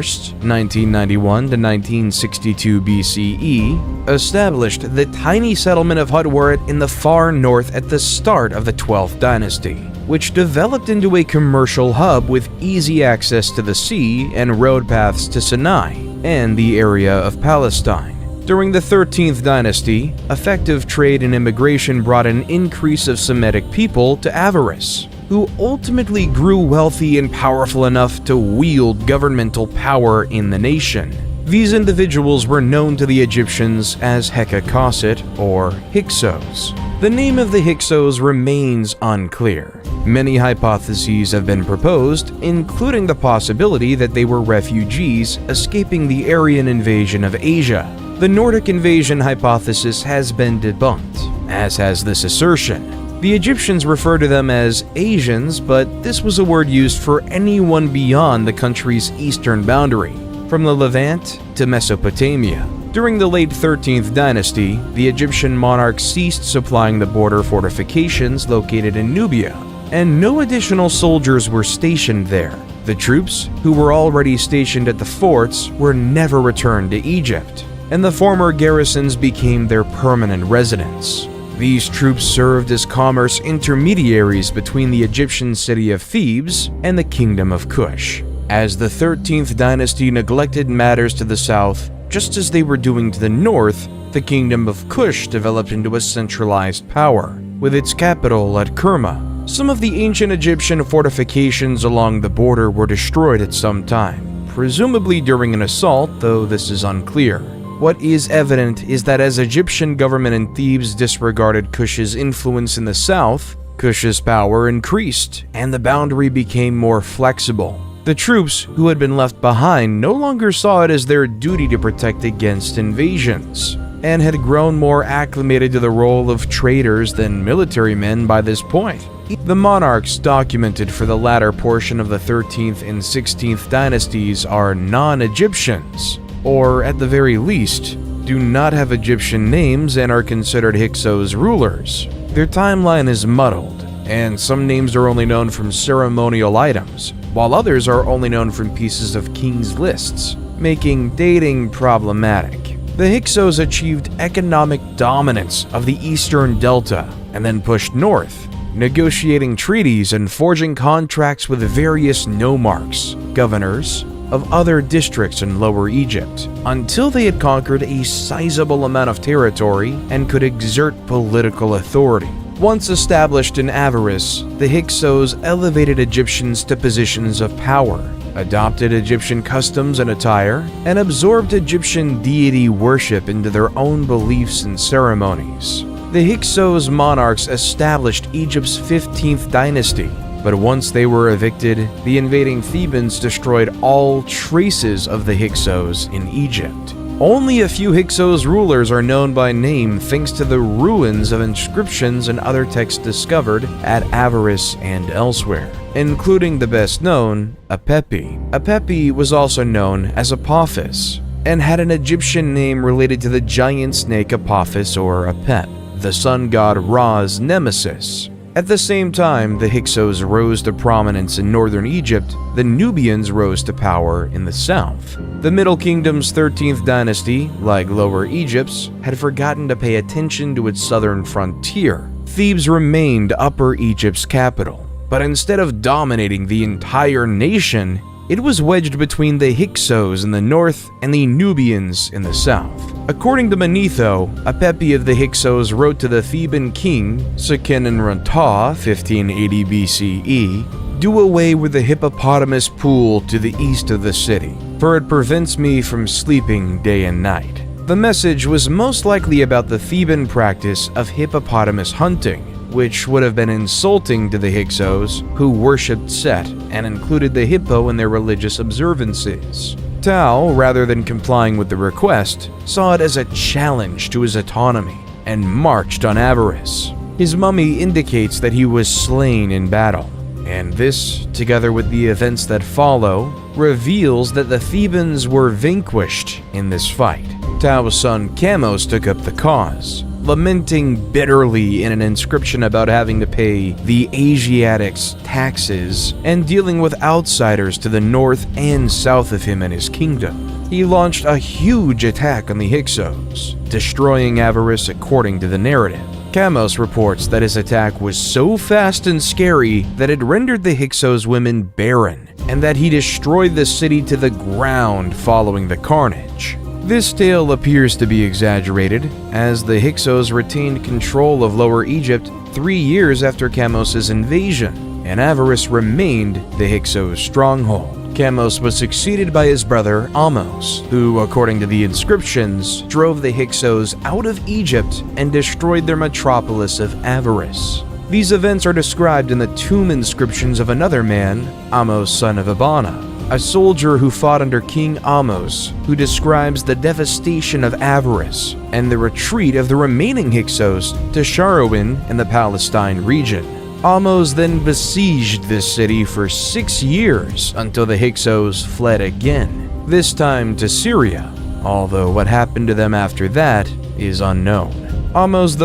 1991 to 1962 BCE, established the tiny settlement of Hutwaret in the far north at the start of the 12th dynasty, which developed into a commercial hub with easy access to the sea and road paths to Sinai and the area of Palestine. During the 13th dynasty, effective trade and immigration brought an increase of Semitic people to Avaris, who ultimately grew wealthy and powerful enough to wield governmental power in the nation. These individuals were known to the Egyptians as Hekakosset or Hyksos. The name of the Hyksos remains unclear. Many hypotheses have been proposed, including the possibility that they were refugees escaping the Aryan invasion of Asia. The Nordic invasion hypothesis has been debunked, as has this assertion. The Egyptians refer to them as Asians, but this was a word used for anyone beyond the country's eastern boundary, from the Levant to Mesopotamia. During the late 13th dynasty, the Egyptian monarchs ceased supplying the border fortifications located in Nubia, and no additional soldiers were stationed there. The troops, who were already stationed at the forts, were never returned to Egypt, and the former garrisons became their permanent residence. These troops served as commerce intermediaries between the Egyptian city of Thebes and the Kingdom of Kush. As the 13th dynasty neglected matters to the south, just as they were doing to the north, the Kingdom of Kush developed into a centralized power, with its capital at Kerma. Some of the ancient Egyptian fortifications along the border were destroyed at some time, presumably during an assault, though this is unclear. What is evident is that as Egyptian government in Thebes disregarded Kush's influence in the south, Kush's power increased, and the boundary became more flexible. The troops who had been left behind no longer saw it as their duty to protect against invasions, and had grown more acclimated to the role of traders than military men by this point. The monarchs documented for the latter portion of the 13th and 16th dynasties are non-Egyptians, or at the very least, do not have Egyptian names and are considered Hyksos rulers. Their timeline is muddled, and some names are only known from ceremonial items, while others are only known from pieces of kings' lists, making dating problematic. The Hyksos achieved economic dominance of the eastern delta and then pushed north, negotiating treaties and forging contracts with various nomarchs, governors, of other districts in Lower Egypt, until they had conquered a sizable amount of territory and could exert political authority. Once established in Avaris, the Hyksos elevated Egyptians to positions of power, adopted Egyptian customs and attire, and absorbed Egyptian deity worship into their own beliefs and ceremonies. The Hyksos monarchs established Egypt's 15th dynasty, but once they were evicted, the invading Thebans destroyed all traces of the Hyksos in Egypt. Only a few Hyksos rulers are known by name thanks to the ruins of inscriptions and other texts discovered at Avaris and elsewhere, including the best known, Apepi. Apepi was also known as Apophis, and had an Egyptian name related to the giant snake Apophis or Apep, the sun god Ra's nemesis. At the same time the Hyksos rose to prominence in northern Egypt, the Nubians rose to power in the south. The Middle Kingdom's 13th dynasty, like Lower Egypt's, had forgotten to pay attention to its southern frontier. Thebes remained Upper Egypt's capital, but instead of dominating the entire nation, it was wedged between the Hyksos in the north and the Nubians in the south. According to Manetho, Apepi of the Hyksos wrote to the Theban king, Seqenenrunta, 1580 BCE, "Do away with the hippopotamus pool to the east of the city, for it prevents me from sleeping day and night." The message was most likely about the Theban practice of hippopotamus hunting, which would have been insulting to the Hyksos, who worshipped Set and included the hippo in their religious observances. Tao, rather than complying with the request, saw it as a challenge to his autonomy and marched on Avaris. His mummy indicates that he was slain in battle, and this, together with the events that follow, reveals that the Thebans were vanquished in this fight. Tao's son Chamos took up the cause, lamenting bitterly in an inscription about having to pay the Asiatics taxes and dealing with outsiders to the north and south of him and his kingdom. He launched a huge attack on the Hyksos, destroying Avaris according to the narrative. Chamos reports that his attack was so fast and scary that it rendered the Hyksos women barren, and that he destroyed the city to the ground following the carnage. This tale appears to be exaggerated, as the Hyksos retained control of Lower Egypt 3 years after Chamos' invasion, and Avaris remained the Hyksos' stronghold. Chamos was succeeded by his brother Ahmose, who, according to the inscriptions, drove the Hyksos out of Egypt and destroyed their metropolis of Avaris. These events are described in the tomb inscriptions of another man, Ahmose son of Abana, a soldier who fought under King Ahmose, who describes the devastation of Avaris and the retreat of the remaining Hyksos to Sharawin in the Palestine region. Ahmose then besieged this city for 6 years until the Hyksos fled again, this time to Syria, although what happened to them after that is unknown. Ahmose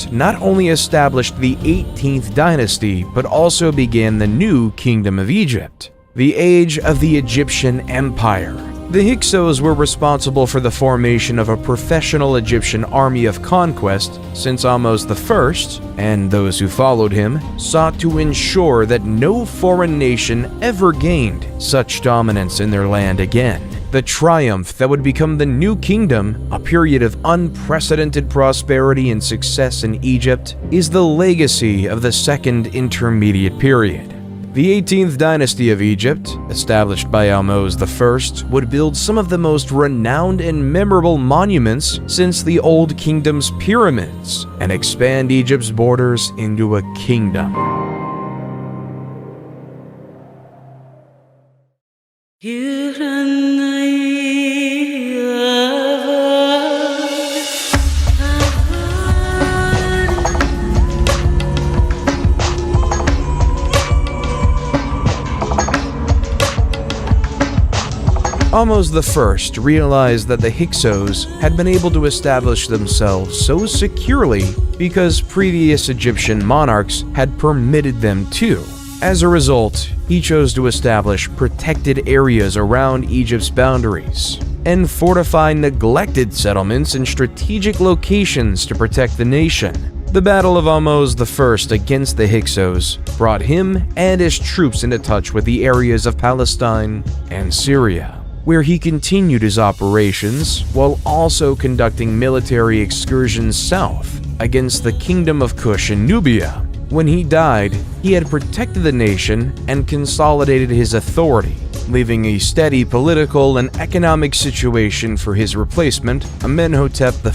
I not only established the 18th dynasty, but also began the new Kingdom of Egypt, the age of the Egyptian Empire. The Hyksos were responsible for the formation of a professional Egyptian army of conquest, since Ahmose I, and those who followed him, sought to ensure that no foreign nation ever gained such dominance in their land again. The triumph that would become the new kingdom, a period of unprecedented prosperity and success in Egypt, is the legacy of the Second Intermediate Period. The 18th dynasty of Egypt, established by Ahmose I, would build some of the most renowned and memorable monuments since the Old Kingdom's pyramids, and expand Egypt's borders into a kingdom. Ahmose I realized that the Hyksos had been able to establish themselves so securely because previous Egyptian monarchs had permitted them to. As a result, he chose to establish protected areas around Egypt's boundaries and fortify neglected settlements in strategic locations to protect the nation. The Battle of Ahmose I against the Hyksos brought him and his troops into touch with the areas of Palestine and Syria, where he continued his operations while also conducting military excursions south against the Kingdom of Kush in Nubia. When he died, he had protected the nation and consolidated his authority, leaving a steady political and economic situation for his replacement, Amenhotep I,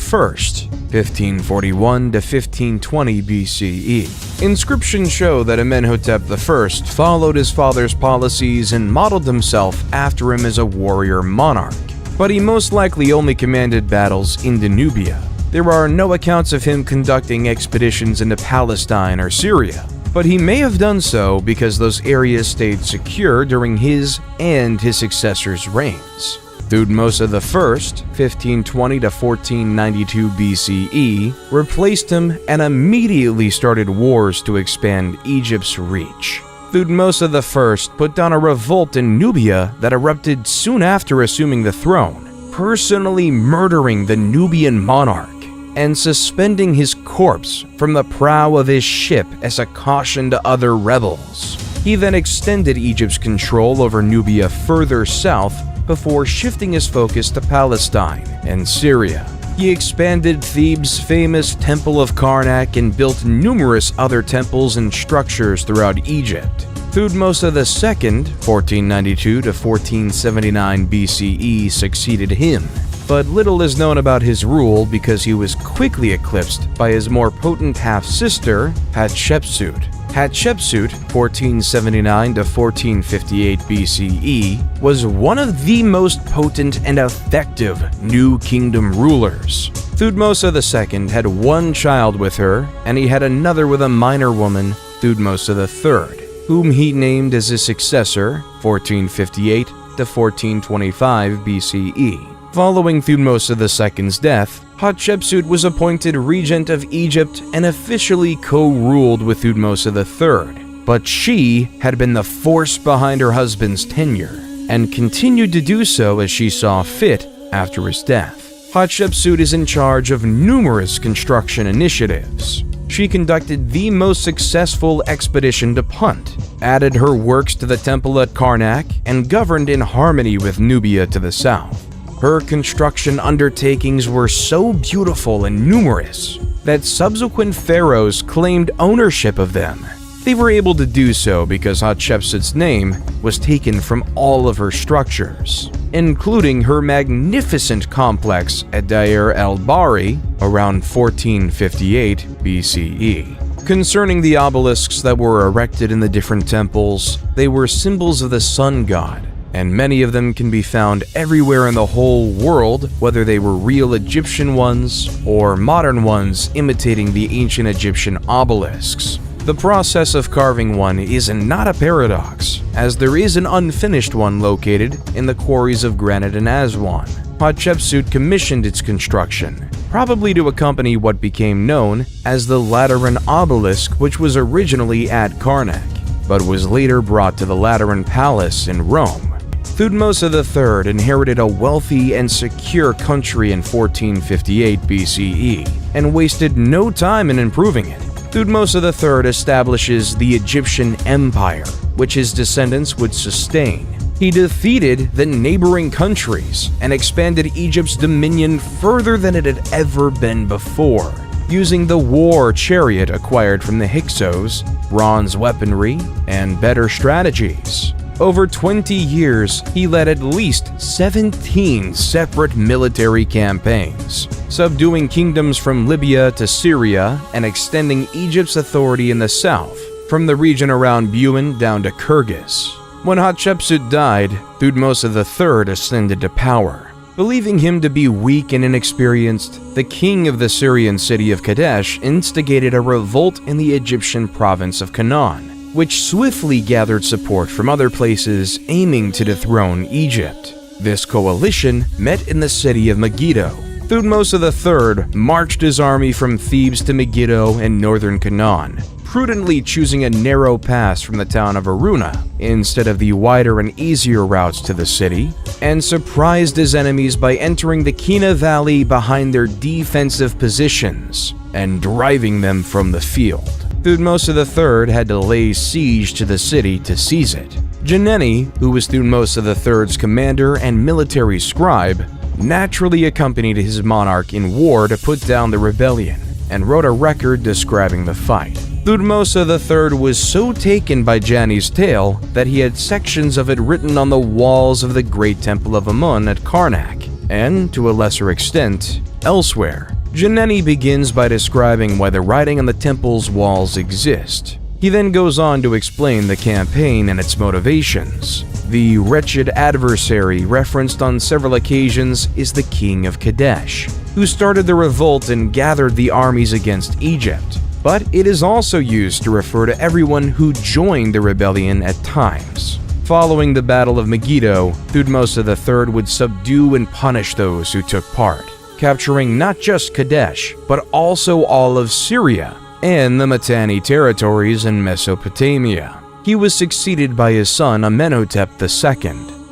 1541 to 1520 BCE. Inscriptions show that Amenhotep I followed his father's policies and modeled himself after him as a warrior monarch, but he most likely only commanded battles into Nubia. There are no accounts of him conducting expeditions into Palestine or Syria, but he may have done so because those areas stayed secure during his and his successors' reigns. Thutmose I, 1520 to 1492 BCE, replaced him and immediately started wars to expand Egypt's reach. Thutmose I put down a revolt in Nubia that erupted soon after assuming the throne, personally murdering the Nubian monarch and suspending his corpse from the prow of his ship as a caution to other rebels. He then extended Egypt's control over Nubia further south before shifting his focus to Palestine and Syria. He expanded Thebes' famous Temple of Karnak and built numerous other temples and structures throughout Egypt. Thutmose II, 1492 to 1479 BCE, succeeded him, but little is known about his rule because he was quickly eclipsed by his more potent half-sister, Hatshepsut. Hatshepsut, 1479 to 1458 BCE, was one of the most potent and effective New Kingdom rulers. Thutmose II had one child with her, and he had another with a minor woman, Thutmose III, whom he named as his successor, 1458 to 1425 BCE. Following Thutmose II's death, Hatshepsut was appointed regent of Egypt and officially co-ruled with Thutmose III, but she had been the force behind her husband's tenure and continued to do so as she saw fit after his death. Hatshepsut is in charge of numerous construction initiatives. She conducted the most successful expedition to Punt, added her works to the temple at Karnak, and governed in harmony with Nubia to the south. Her construction undertakings were so beautiful and numerous that subsequent pharaohs claimed ownership of them. They were able to do so because Hatshepsut's name was taken from all of her structures, including her magnificent complex at Deir el-Bahri around 1458 BCE. Concerning the obelisks that were erected in the different temples, they were symbols of the sun god, and many of them can be found everywhere in the whole world, whether they were real Egyptian ones or modern ones imitating the ancient Egyptian obelisks. The process of carving one is not a paradox, as there is an unfinished one located in the quarries of granite in Aswan. Hatshepsut commissioned its construction, probably to accompany what became known as the Lateran obelisk, which was originally at Karnak, but was later brought to the Lateran Palace in Rome. Thutmose III inherited a wealthy and secure country in 1458 BCE and wasted no time in improving it. Thutmose III establishes the Egyptian Empire, which his descendants would sustain. He defeated the neighboring countries and expanded Egypt's dominion further than it had ever been before, using the war chariot acquired from the Hyksos, bronze weaponry, and better strategies. Over 20 years, he led at least 17 separate military campaigns, subduing kingdoms from Libya to Syria and extending Egypt's authority in the south, from the region around Buin down to Kyrgyz. When Hatshepsut died, Thutmose III ascended to power. Believing him to be weak and inexperienced, the king of the Syrian city of Kadesh instigated a revolt in the Egyptian province of Canaan, which swiftly gathered support from other places aiming to dethrone Egypt. This coalition met in the city of Megiddo. Thutmose III marched his army from Thebes to Megiddo in northern Canaan, prudently choosing a narrow pass from the town of Aruna instead of the wider and easier routes to the city, and surprised his enemies by entering the Kina Valley behind their defensive positions and driving them from the field. Thutmose III had to lay siege to the city to seize it. Geneni, who was Thutmose III's commander and military scribe, naturally accompanied his monarch in war to put down the rebellion, and wrote a record describing the fight. Thutmose III was so taken by Jani's tale that he had sections of it written on the walls of the Great Temple of Amun at Karnak, and, to a lesser extent, elsewhere. Geneni begins by describing why the writing on the temple's walls exist. He then goes on to explain the campaign and its motivations. The wretched adversary referenced on several occasions is the king of Kadesh, who started the revolt and gathered the armies against Egypt. But it is also used to refer to everyone who joined the rebellion at times. Following the Battle of Megiddo, Thutmose III would subdue and punish those who took part, capturing not just Kadesh, but also all of Syria and the Mitanni territories in Mesopotamia. He was succeeded by his son Amenhotep II,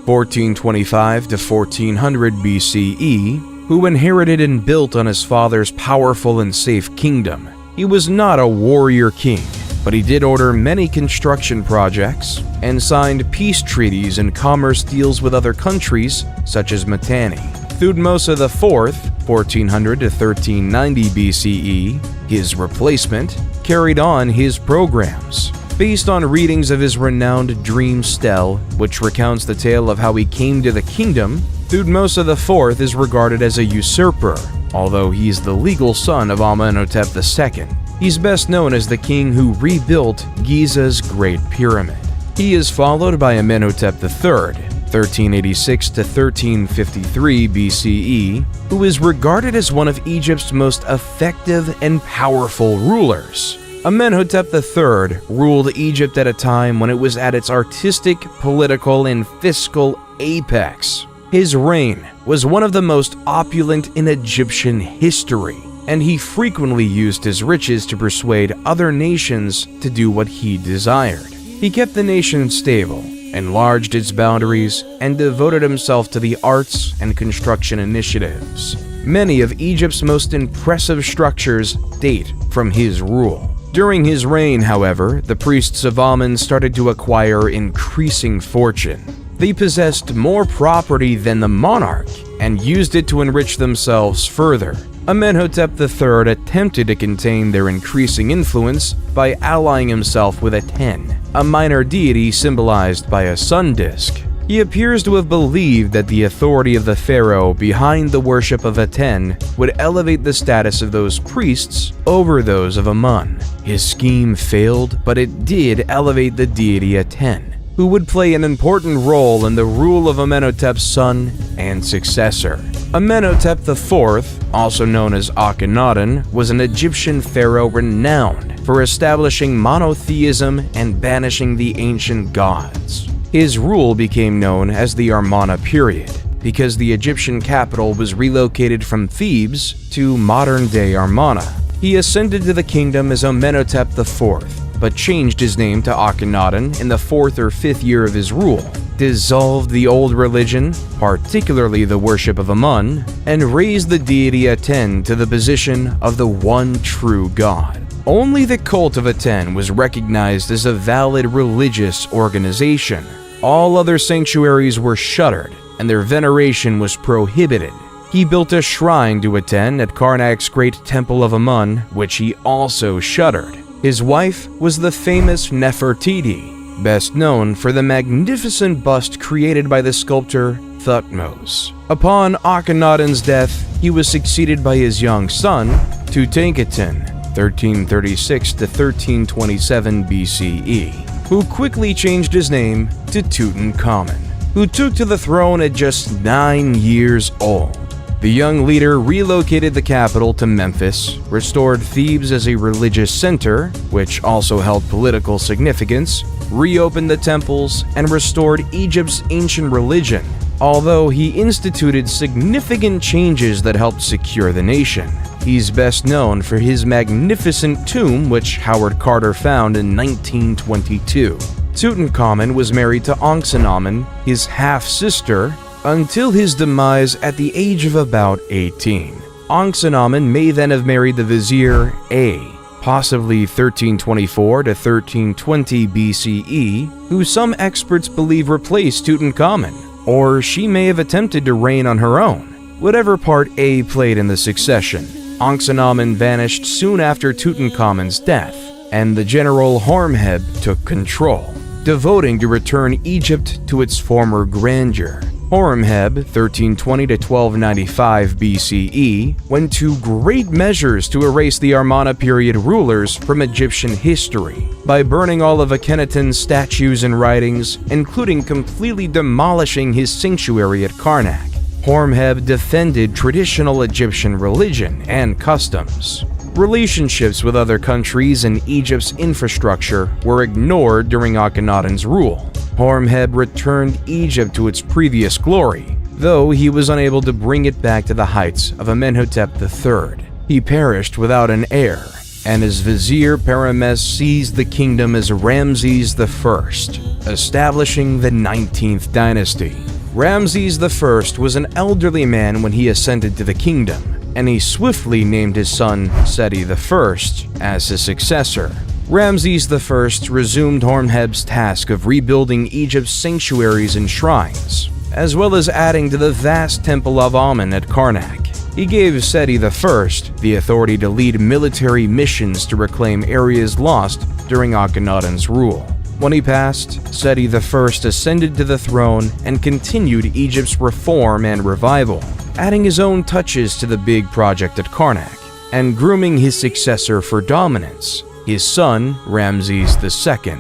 1425 to 1400 BCE, who inherited and built on his father's powerful and safe kingdom. He was not a warrior king, but he did order many construction projects and signed peace treaties and commerce deals with other countries, such as Mitanni. Thutmose IV, 1400 to 1390 BCE, his replacement, carried on his programs. Based on readings of his renowned dream stele, which recounts the tale of how he came to the kingdom, Thutmose IV is regarded as a usurper, although he is the legal son of Amenhotep II. He's best known as the king who rebuilt Giza's Great Pyramid. He is followed by Amenhotep III, 1386 to 1353 BCE, who is regarded as one of Egypt's most effective and powerful rulers. Amenhotep III ruled Egypt at a time when it was at its artistic, political, and fiscal apex. His reign was one of the most opulent in Egyptian history, and he frequently used his riches to persuade other nations to do what he desired. He kept the nation stable, enlarged its boundaries, and devoted himself to the arts and construction initiatives. Many of Egypt's most impressive structures date from his rule. During his reign, however, the priests of Amun started to acquire increasing fortune. They possessed more property than the monarch and used it to enrich themselves further. Amenhotep III attempted to contain their increasing influence by allying himself with Aten, a minor deity symbolized by a sun disk. He appears to have believed that the authority of the pharaoh behind the worship of Aten would elevate the status of those priests over those of Amun. His scheme failed, but it did elevate the deity Aten, who would play an important role in the rule of Amenhotep's son and successor. Amenhotep IV, also known as Akhenaten, was an Egyptian pharaoh renowned for establishing monotheism and banishing the ancient gods. His rule became known as the Amarna period because the Egyptian capital was relocated from Thebes to modern-day Amarna. He ascended to the kingdom as Amenhotep IV, but changed his name to Akhenaten in the 4th or 5th year of his rule, dissolved the old religion, particularly the worship of Amun, and raised the deity Aten to the position of the one true god. Only the cult of Aten was recognized as a valid religious organization. All other sanctuaries were shuttered, and their veneration was prohibited. He built a shrine to Aten at Karnak's Great Temple of Amun, which he also shuttered. His wife was the famous Nefertiti, best known for the magnificent bust created by the sculptor Thutmose. Upon Akhenaten's death, he was succeeded by his young son, Tutankhaten, 1336 to 1327 BCE, who quickly changed his name to Tutankhamun, who took to the throne at just 9 years old. The young leader relocated the capital to Memphis, restored Thebes as a religious center, which also held political significance, reopened the temples, and restored Egypt's ancient religion. Although he instituted significant changes that helped secure the nation, he's best known for his magnificent tomb, which Howard Carter found in 1922. Tutankhamun was married to Ankhsenamun, his half-sister, until his demise at the age of about 18. Ankhsenamun may then have married the vizier A, possibly 1324 to 1320 BCE, who some experts believe replaced Tutankhamun, or she may have attempted to reign on her own. Whatever part A played in the succession, Ankhsenamun vanished soon after Tutankhamun's death, and the general Horemheb took control, devoting to return Egypt to its former grandeur. Horemheb, 1320 to 1295 BCE, went to great measures to erase the Amarna period rulers from Egyptian history by burning all of Akhenaten's statues and writings, including completely demolishing his sanctuary at Karnak. Horemheb defended traditional Egyptian religion and customs. Relationships with other countries and Egypt's infrastructure were ignored during Akhenaten's rule. Horemheb returned Egypt to its previous glory, though he was unable to bring it back to the heights of Amenhotep III. He perished without an heir, and his vizier Parames seized the kingdom as Ramses I, establishing the 19th dynasty. Ramses I was an elderly man when he ascended to the kingdom, and he swiftly named his son Seti I as his successor. Ramses I resumed Horemheb's task of rebuilding Egypt's sanctuaries and shrines, as well as adding to the vast Temple of Amun at Karnak. He gave Seti I the authority to lead military missions to reclaim areas lost during Akhenaten's rule. When he passed, Seti I ascended to the throne and continued Egypt's reform and revival, adding his own touches to the big project at Karnak, and grooming his successor for dominance, his son Ramses II,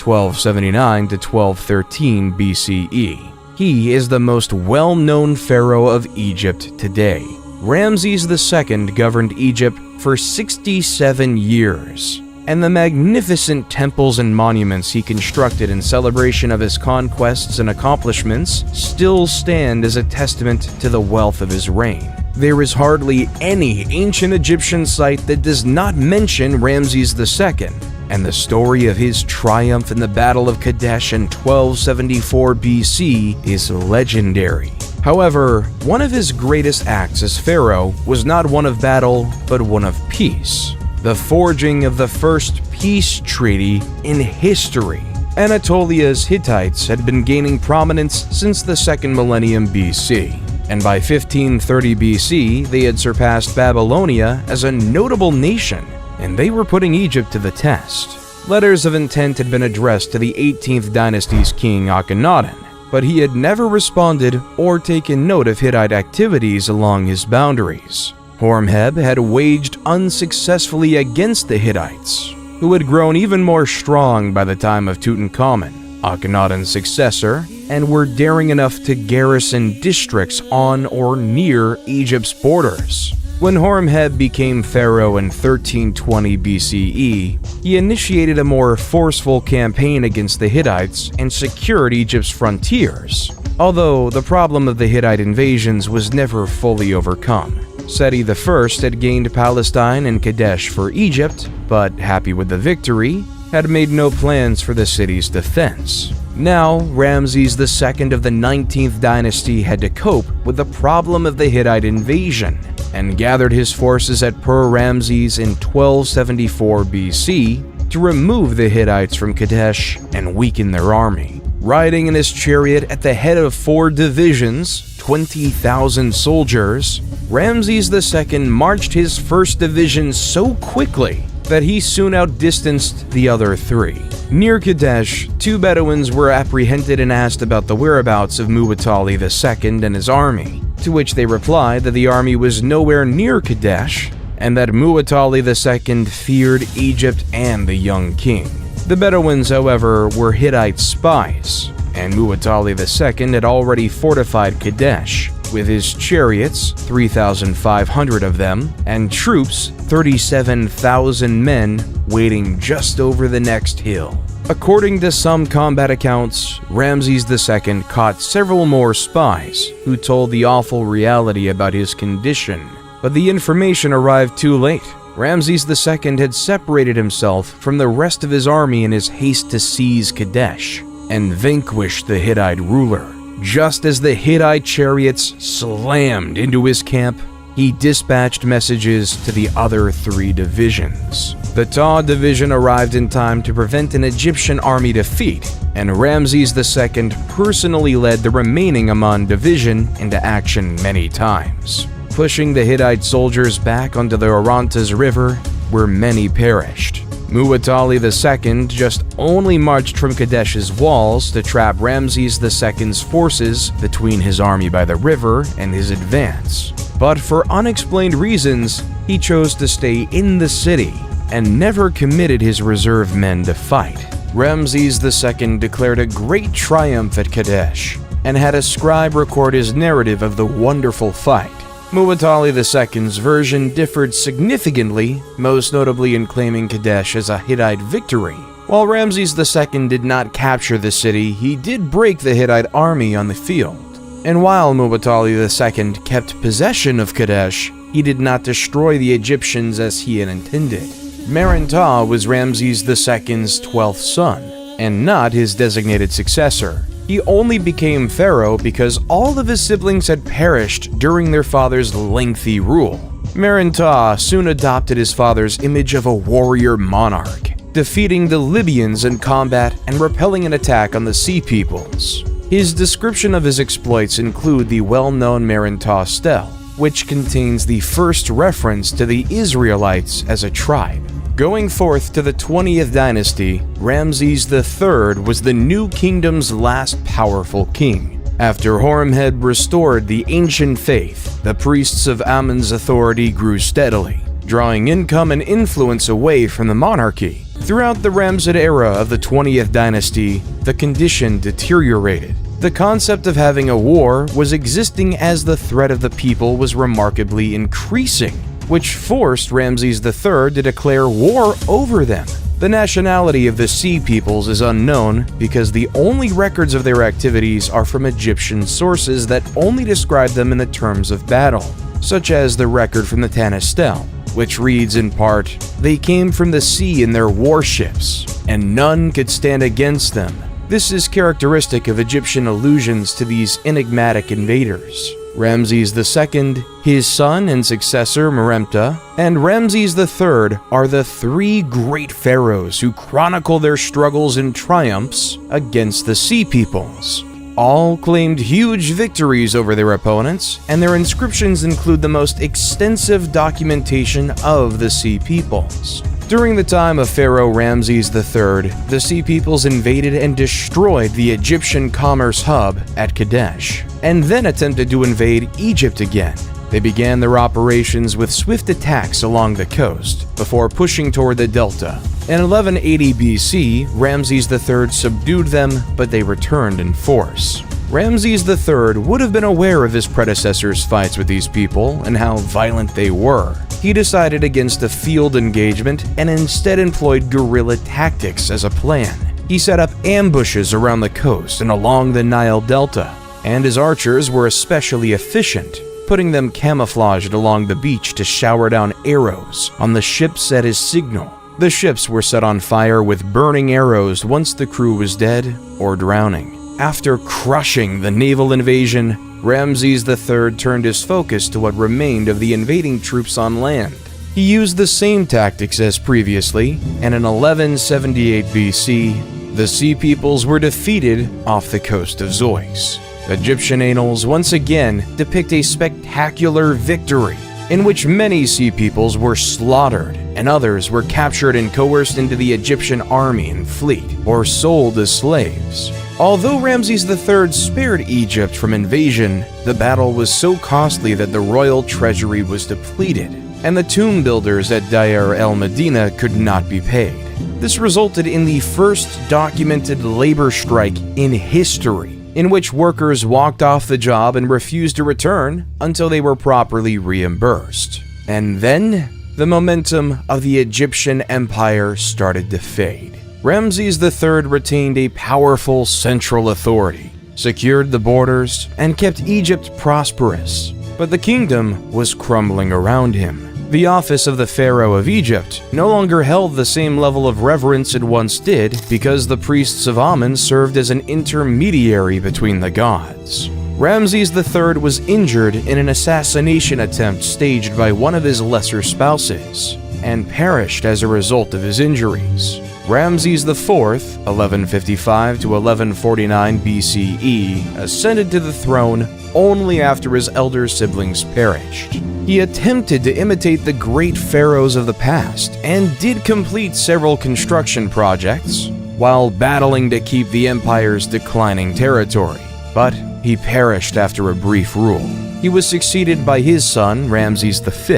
1279 to 1213 BCE. He is the most well-known pharaoh of Egypt today. Ramses II governed Egypt for 67 years, and the magnificent temples and monuments he constructed in celebration of his conquests and accomplishments still stand as a testament to the wealth of his reign. There is hardly any ancient Egyptian site that does not mention Ramses II, and the story of his triumph in the Battle of Kadesh in 1274 BC is legendary. However, one of his greatest acts as pharaoh was not one of battle, but one of peace. The forging of the first peace treaty in history. Anatolia's Hittites had been gaining prominence since the 2nd millennium BC, and by 1530 BC they had surpassed Babylonia as a notable nation, and they were putting Egypt to the test. Letters of intent had been addressed to the 18th dynasty's king Akhenaten, but he had never responded or taken note of Hittite activities along his boundaries. Horemheb had waged unsuccessfully against the Hittites, who had grown even more strong by the time of Tutankhamun, Akhenaten's successor, and were daring enough to garrison districts on or near Egypt's borders. When Horemheb became pharaoh in 1320 BCE, he initiated a more forceful campaign against the Hittites and secured Egypt's frontiers, although the problem of the Hittite invasions was never fully overcome. Seti I had gained Palestine and Kadesh for Egypt, but happy with the victory, had made no plans for the city's defense. Now, Ramses II of the 19th dynasty had to cope with the problem of the Hittite invasion, and gathered his forces at Ramses in 1274 BC to remove the Hittites from Kadesh and weaken their army. Riding in his chariot at the head of 4 divisions, 20,000 soldiers, Ramses II marched his first division so quickly that he soon outdistanced the other 3. Near Kadesh, 2 Bedouins were apprehended and asked about the whereabouts of Muwatalli II and his army, to which they replied that the army was nowhere near Kadesh and that Muwatalli II feared Egypt and the young king. The Bedouins, however, were Hittite spies, and Muwatalli II had already fortified Kadesh with his chariots, 3,500 of them, and troops, 37,000 men, waiting just over the next hill. According to some combat accounts, Ramses II caught several more spies who told the awful reality about his condition, but the information arrived too late. Ramses II had separated himself from the rest of his army in his haste to seize Kadesh and vanquish the Hittite ruler. Just as the Hittite chariots slammed into his camp, he dispatched messages to the other 3 divisions. The Ta division arrived in time to prevent an Egyptian army defeat, and Ramses II personally led the remaining Aman division into action many times, pushing the Hittite soldiers back onto the Orontes River, where many perished. Muwatalli II just only marched from Kadesh's walls to trap Ramses II's forces between his army by the river and his advance. But for unexplained reasons, he chose to stay in the city and never committed his reserve men to fight. Ramses II declared a great triumph at Kadesh and had a scribe record his narrative of the wonderful fight. Muwatalli II's version differed significantly, most notably in claiming Kadesh as a Hittite victory. While Ramses II did not capture the city, he did break the Hittite army on the field. And while Muwatalli II kept possession of Kadesh, he did not destroy the Egyptians as he had intended. Meren-Ta was Ramses II's 12th son, and not his designated successor. He only became pharaoh because all of his siblings had perished during their father's lengthy rule. Meren-Ta soon adopted his father's image of a warrior monarch, defeating the Libyans in combat and repelling an attack on the Sea Peoples. His description of his exploits include the well-known Meren-Ta stele, which contains the first reference to the Israelites as a tribe. Going forth to the 20th dynasty, Ramses III was the new kingdom's last powerful king. After Horemheb restored the ancient faith, the priests of Amun's authority grew steadily, drawing income and influence away from the monarchy. Throughout the Ramessid era of the 20th dynasty, the condition deteriorated. The concept of having a war was existing as the threat of the people was remarkably increasing, which forced Ramses III to declare war over them. The nationality of the Sea Peoples is unknown because the only records of their activities are from Egyptian sources that only describe them in the terms of battle, such as the record from the Tanis stele, which reads in part, "They came from the sea in their warships, and none could stand against them." This is characteristic of Egyptian allusions to these enigmatic invaders. Ramses II, his son and successor Meremta, and Ramses III are the 3 great pharaohs who chronicle their struggles and triumphs against the Sea Peoples. All claimed huge victories over their opponents, and their inscriptions include the most extensive documentation of the Sea Peoples. During the time of Pharaoh Ramses III, the Sea Peoples invaded and destroyed the Egyptian commerce hub at Kadesh, and then attempted to invade Egypt again. They began their operations with swift attacks along the coast, before pushing toward the delta. In 1180 BC, Ramses III subdued them, but they returned in force. Ramses III would have been aware of his predecessors' fights with these people and how violent they were. He decided against a field engagement and instead employed guerrilla tactics as a plan. He set up ambushes around the coast and along the Nile Delta, and his archers were especially efficient, putting them camouflaged along the beach to shower down arrows on the ships at his signal. The ships were set on fire with burning arrows once the crew was dead or drowning. After crushing the naval invasion, Ramses III turned his focus to what remained of the invading troops on land. He used the same tactics as previously, and in 1178 BC, the Sea Peoples were defeated off the coast of Xois. Egyptian annals once again depict a spectacular victory, in which many Sea Peoples were slaughtered and others were captured and coerced into the Egyptian army and fleet, or sold as slaves. Although Ramses III spared Egypt from invasion, the battle was so costly that the royal treasury was depleted, and the tomb builders at Deir el-Medina could not be paid. This resulted in the first documented labor strike in history, in which workers walked off the job and refused to return until they were properly reimbursed. And then, the momentum of the Egyptian empire started to fade. Ramses III retained a powerful central authority, secured the borders, and kept Egypt prosperous. But the kingdom was crumbling around him. The office of the Pharaoh of Egypt no longer held the same level of reverence it once did because the priests of Amen served as an intermediary between the gods. Ramses III was injured in an assassination attempt staged by one of his lesser spouses, and perished as a result of his injuries. Ramses IV, 1155 to 1149 BCE, ascended to the throne only after his elder siblings perished. He attempted to imitate the great pharaohs of the past and did complete several construction projects while battling to keep the empire's declining territory, but he perished after a brief rule. He was succeeded by his son, Ramses V,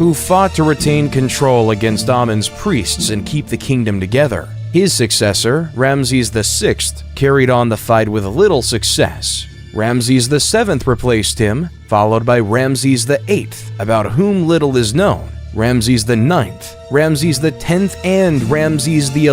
who fought to retain control against Amen's priests and keep the kingdom together. His successor, Ramses VI, carried on the fight with little success. Ramses VII replaced him, followed by Ramses VIII, about whom little is known, Ramses IX, Ramses X, and Ramses XI.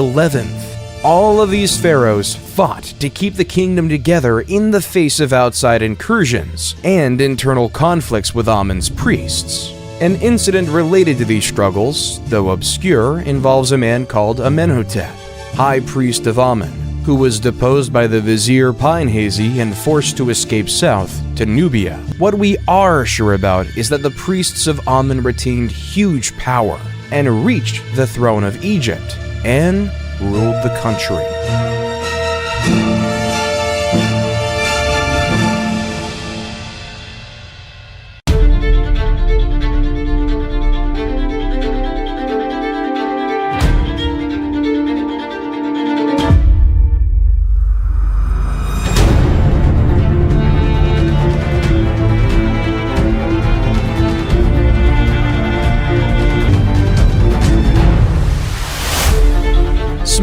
All of these pharaohs fought to keep the kingdom together in the face of outside incursions and internal conflicts with Amen's priests. An incident related to these struggles, though obscure, involves a man called Amenhotep, high priest of Amen, who was deposed by the vizier Pinehazy and forced to escape south to Nubia. What we are sure about is that the priests of Amen retained huge power and reached the throne of Egypt and ruled the country.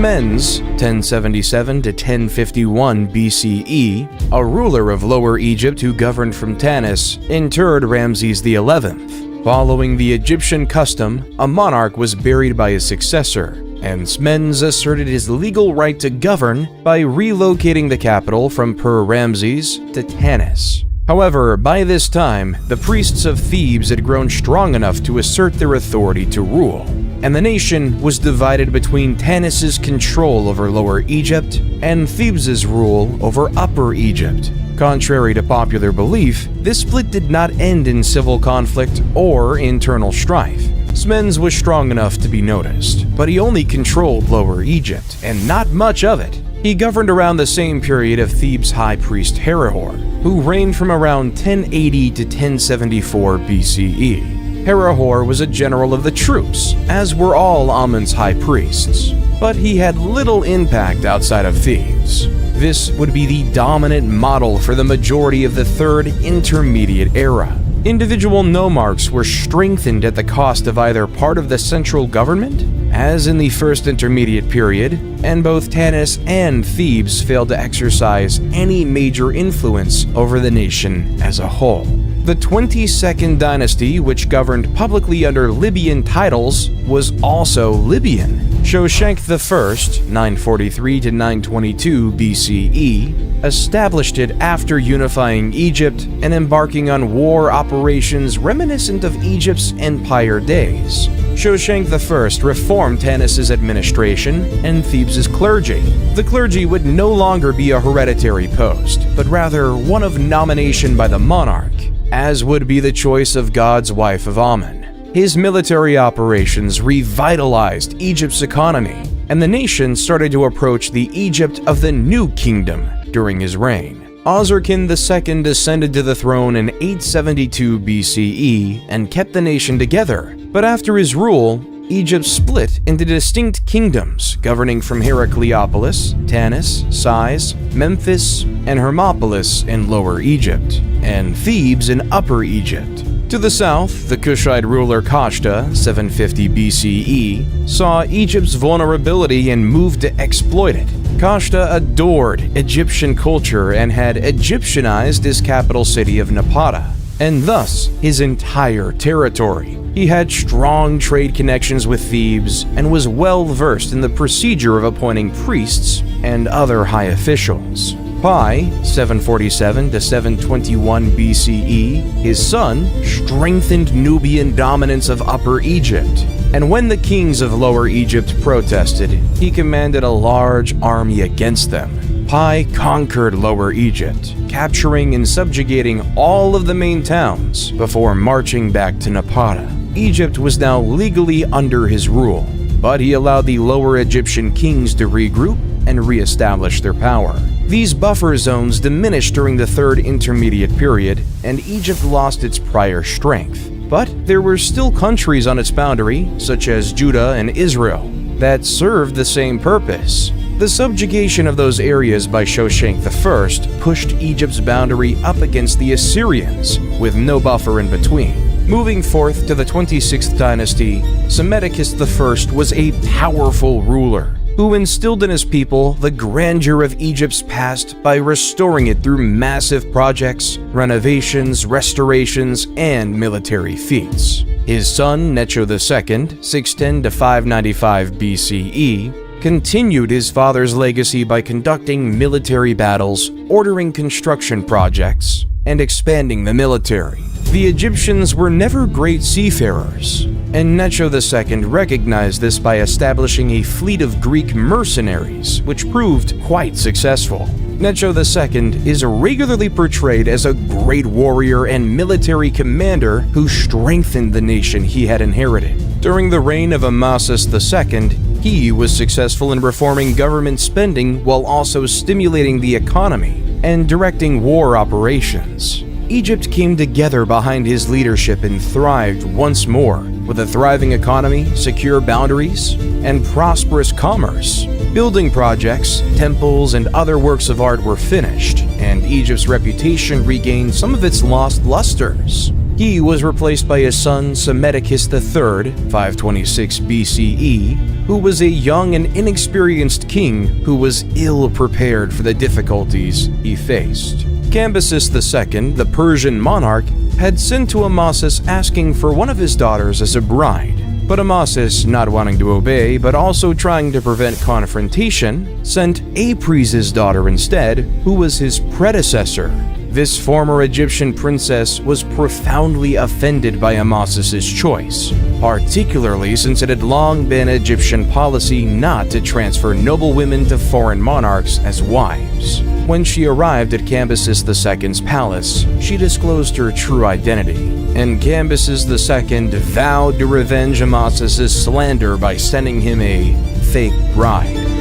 Sphinx, 1077 to 1051 BCE, a ruler of Lower Egypt who governed from Tanis, interred Ramses XI. Following the Egyptian custom, a monarch was buried by his successor, and Sphinx asserted his legal right to govern by relocating the capital from Ramses to Tanis. However, by this time, the priests of Thebes had grown strong enough to assert their authority to rule, and the nation was divided between Tanis's control over Lower Egypt and Thebes's rule over Upper Egypt. Contrary to popular belief, this split did not end in civil conflict or internal strife. Sphinx was strong enough to be noticed, but he only controlled Lower Egypt, and not much of it. He governed around the same period of Thebes' high priest Herihor, who reigned from around 1080 to 1074 BCE. Herihor was a general of the troops, as were all Amen's high priests, but he had little impact outside of Thebes. This would be the dominant model for the majority of the Third Intermediate Era. Individual nomarchs were strengthened at the cost of either part of the central government, as in the First Intermediate Period, and both Tanis and Thebes failed to exercise any major influence over the nation as a whole. The 22nd dynasty, which governed publicly under Libyan titles, was also Libyan. Shoshenq I, 943 to 922 BCE, established it after unifying Egypt and embarking on war operations reminiscent of Egypt's empire days. Shoshenq I reformed Tanis's administration and Thebes's clergy. The clergy would no longer be a hereditary post, but rather one of nomination by the monarch, as would be the choice of God's wife of Amen. His military operations revitalized Egypt's economy, and the nation started to approach the Egypt of the New Kingdom during his reign. Osirkin II ascended to the throne in 872 BCE and kept the nation together, but after his rule, Egypt split into distinct kingdoms governing from Heracleopolis, Tanis, Sais, Memphis, and Hermopolis in Lower Egypt, and Thebes in Upper Egypt. To the south, the Kushite ruler Kashta, 750 BCE, saw Egypt's vulnerability and moved to exploit it. Kashta adored Egyptian culture and had Egyptianized his capital city of Napata. and thus his entire territory. He had strong trade connections with Thebes and was well versed in the procedure of appointing priests and other high officials. By 747 to 721 BCE, his son strengthened Nubian dominance of Upper Egypt, and when the kings of Lower Egypt protested, he commanded a large army against them. Pi conquered Lower Egypt, capturing and subjugating all of the main towns before marching back to Napata. Egypt was now legally under his rule, but he allowed the Lower Egyptian kings to regroup and re-establish their power. These buffer zones diminished during the Third Intermediate Period, and Egypt lost its prior strength. But there were still countries on its boundary, such as Judah and Israel, that served the same purpose. The subjugation of those areas by Shoshenq I pushed Egypt's boundary up against the Assyrians, with no buffer in between. Moving forth to the 26th dynasty, Psammetichus I was a powerful ruler who instilled in his people the grandeur of Egypt's past by restoring it through massive projects, renovations, restorations, and military feats. His son, Necho II, 610 to 595 BCE, continued his father's legacy by conducting military battles, ordering construction projects, and expanding the military. The Egyptians were never great seafarers, and Necho II recognized this by establishing a fleet of Greek mercenaries, which proved quite successful. Necho II is regularly portrayed as a great warrior and military commander who strengthened the nation he had inherited. During the reign of Amasis II, he was successful in reforming government spending while also stimulating the economy and directing war operations. Egypt came together behind his leadership and thrived once more, with a thriving economy, secure boundaries, and prosperous commerce. Building projects, temples, and other works of art were finished, and Egypt's reputation regained some of its lost lusters. He was replaced by his son Psammetichus III, 526 BCE, who was a young and inexperienced king who was ill-prepared for the difficulties he faced. Cambyses II, the Persian monarch, had sent to Amasis asking for one of his daughters as a bride. But Amasis, not wanting to obey but also trying to prevent confrontation, sent Apries' daughter instead, who was his predecessor. This former Egyptian princess was profoundly offended by Amasis' choice, particularly since it had long been Egyptian policy not to transfer noble women to foreign monarchs as wives. When she arrived at Cambyses II's palace, she disclosed her true identity, and Cambyses II vowed to revenge Amasis' slander by sending him a fake bride.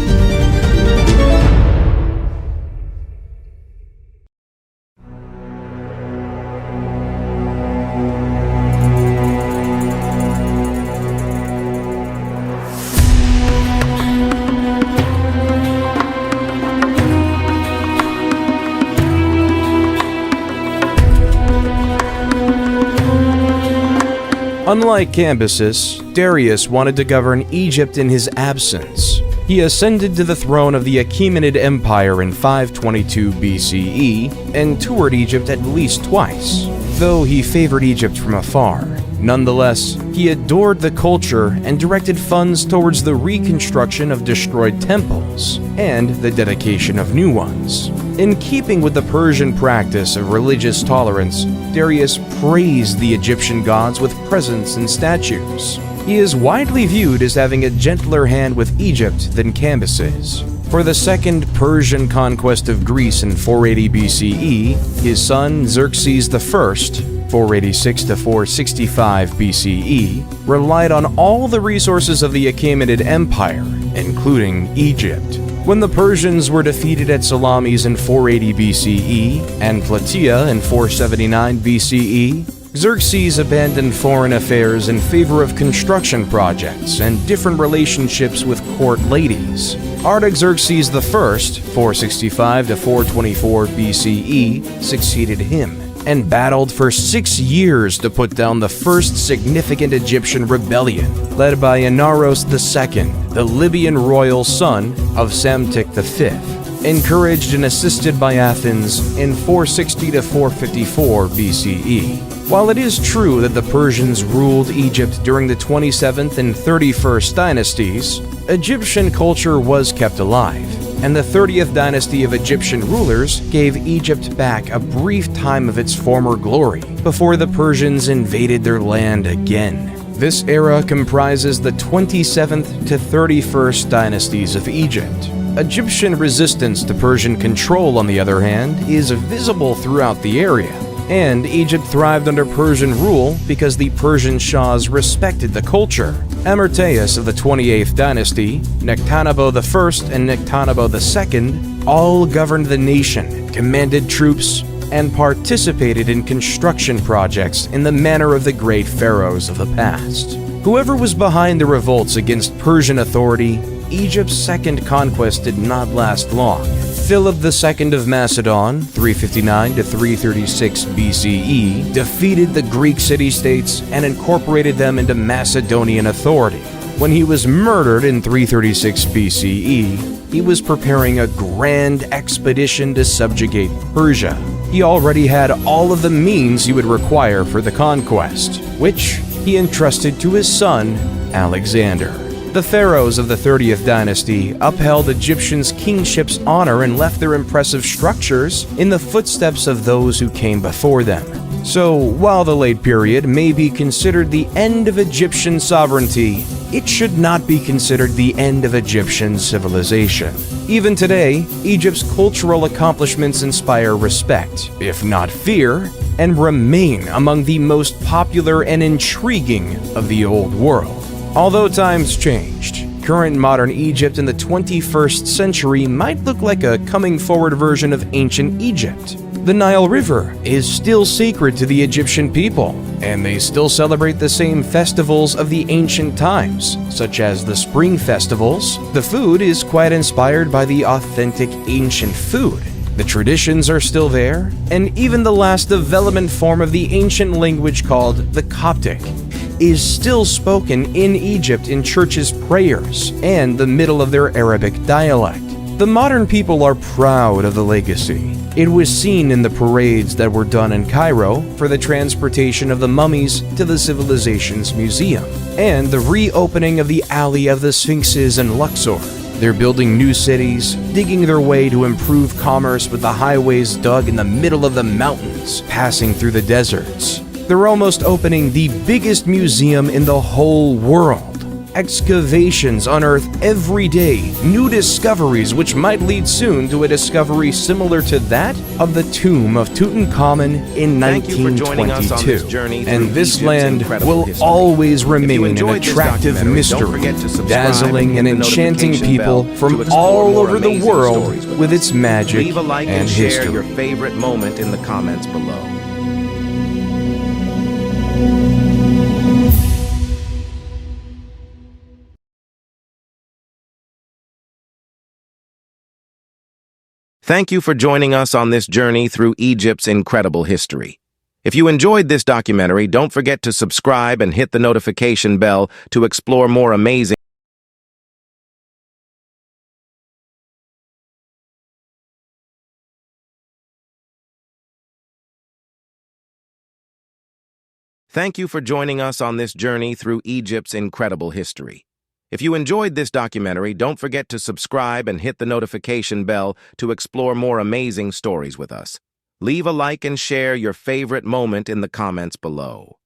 Unlike Cambyses, Darius wanted to govern Egypt in his absence. He ascended to the throne of the Achaemenid Empire in 522 BCE and toured Egypt at least twice, though he favored Egypt from afar. Nonetheless, he adored the culture and directed funds towards the reconstruction of destroyed temples and the dedication of new ones. In keeping with the Persian practice of religious tolerance, Darius praised the Egyptian gods with presents and statues. He is widely viewed as having a gentler hand with Egypt than Cambyses. For the second Persian conquest of Greece in 480 BCE, his son Xerxes I, 486 to 465 BCE, relied on all the resources of the Achaemenid Empire, including Egypt. When the Persians were defeated at Salamis in 480 BCE and Plataea in 479 BCE, Xerxes abandoned foreign affairs in favor of construction projects and different relationships with court ladies. Artaxerxes I, 465 to 424 BCE, succeeded him and battled for 6 years to put down the first significant Egyptian rebellion, led by Inaros II, the Libyan royal son of Psamtik V. encouraged and assisted by Athens in 460 to 454 BCE. While it is true that the Persians ruled Egypt during the 27th and 31st dynasties, Egyptian culture was kept alive, and the 30th dynasty of Egyptian rulers gave Egypt back a brief time of its former glory before the Persians invaded their land again. This era comprises the 27th to 31st dynasties of Egypt. Egyptian resistance to Persian control, on the other hand, is visible throughout the area, and Egypt thrived under Persian rule because the Persian Shahs respected the culture. Amarteus of the 28th dynasty, Nectanebo I and Nectanebo II all governed the nation, commanded troops, and participated in construction projects in the manner of the great pharaohs of the past. Whoever was behind the revolts against Persian authority, Egypt's second conquest did not last long. Philip II of Macedon, 359 to 336 BCE, defeated the Greek city-states and incorporated them into Macedonian authority. When he was murdered in 336 BCE, he was preparing a grand expedition to subjugate Persia. He already had all of the means he would require for the conquest, which he entrusted to his son, Alexander. The pharaohs of the 30th dynasty upheld Egyptians' kingship's honor and left their impressive structures in the footsteps of those who came before them. So, while the late period may be considered the end of Egyptian sovereignty, it should not be considered the end of Egyptian civilization. Even today, Egypt's cultural accomplishments inspire respect, if not fear, and remain among the most popular and intriguing of the old world. Although times changed, current modern Egypt in the 21st century might look like a coming forward version of ancient Egypt. The Nile River is still sacred to the Egyptian people, and they still celebrate the same festivals of the ancient times, such as the spring festivals. The food is quite inspired by the authentic ancient food. The traditions are still there, and even the last development form of the ancient language called the Coptic is still spoken in Egypt in churches' prayers and the middle of their Arabic dialect. The modern people are proud of the legacy. It was seen in the parades that were done in Cairo for the transportation of the mummies to the civilization's museum, and the reopening of the Alley of the Sphinxes in Luxor. They're building new cities, digging their way to improve commerce with the highways dug in the middle of the mountains, passing through the deserts. They're almost opening the biggest museum in the whole world. Excavations unearth every day new discoveries which might lead soon to a discovery similar to that of the tomb of Tutankhamun in 1922. And this land will always remain an attractive mystery, dazzling and enchanting people from all over the world with its magic Leave a like and and share history. your favorite moment in the comments below. Thank you for joining us on this journey through Egypt's incredible history. If you enjoyed this documentary, don't forget to subscribe and hit the notification bell to explore more amazing. Thank you for joining us on this journey through Egypt's incredible history. If you enjoyed this documentary, don't forget to subscribe and hit the notification bell to explore more amazing stories with us. Leave a like and share your favorite moment in the comments below.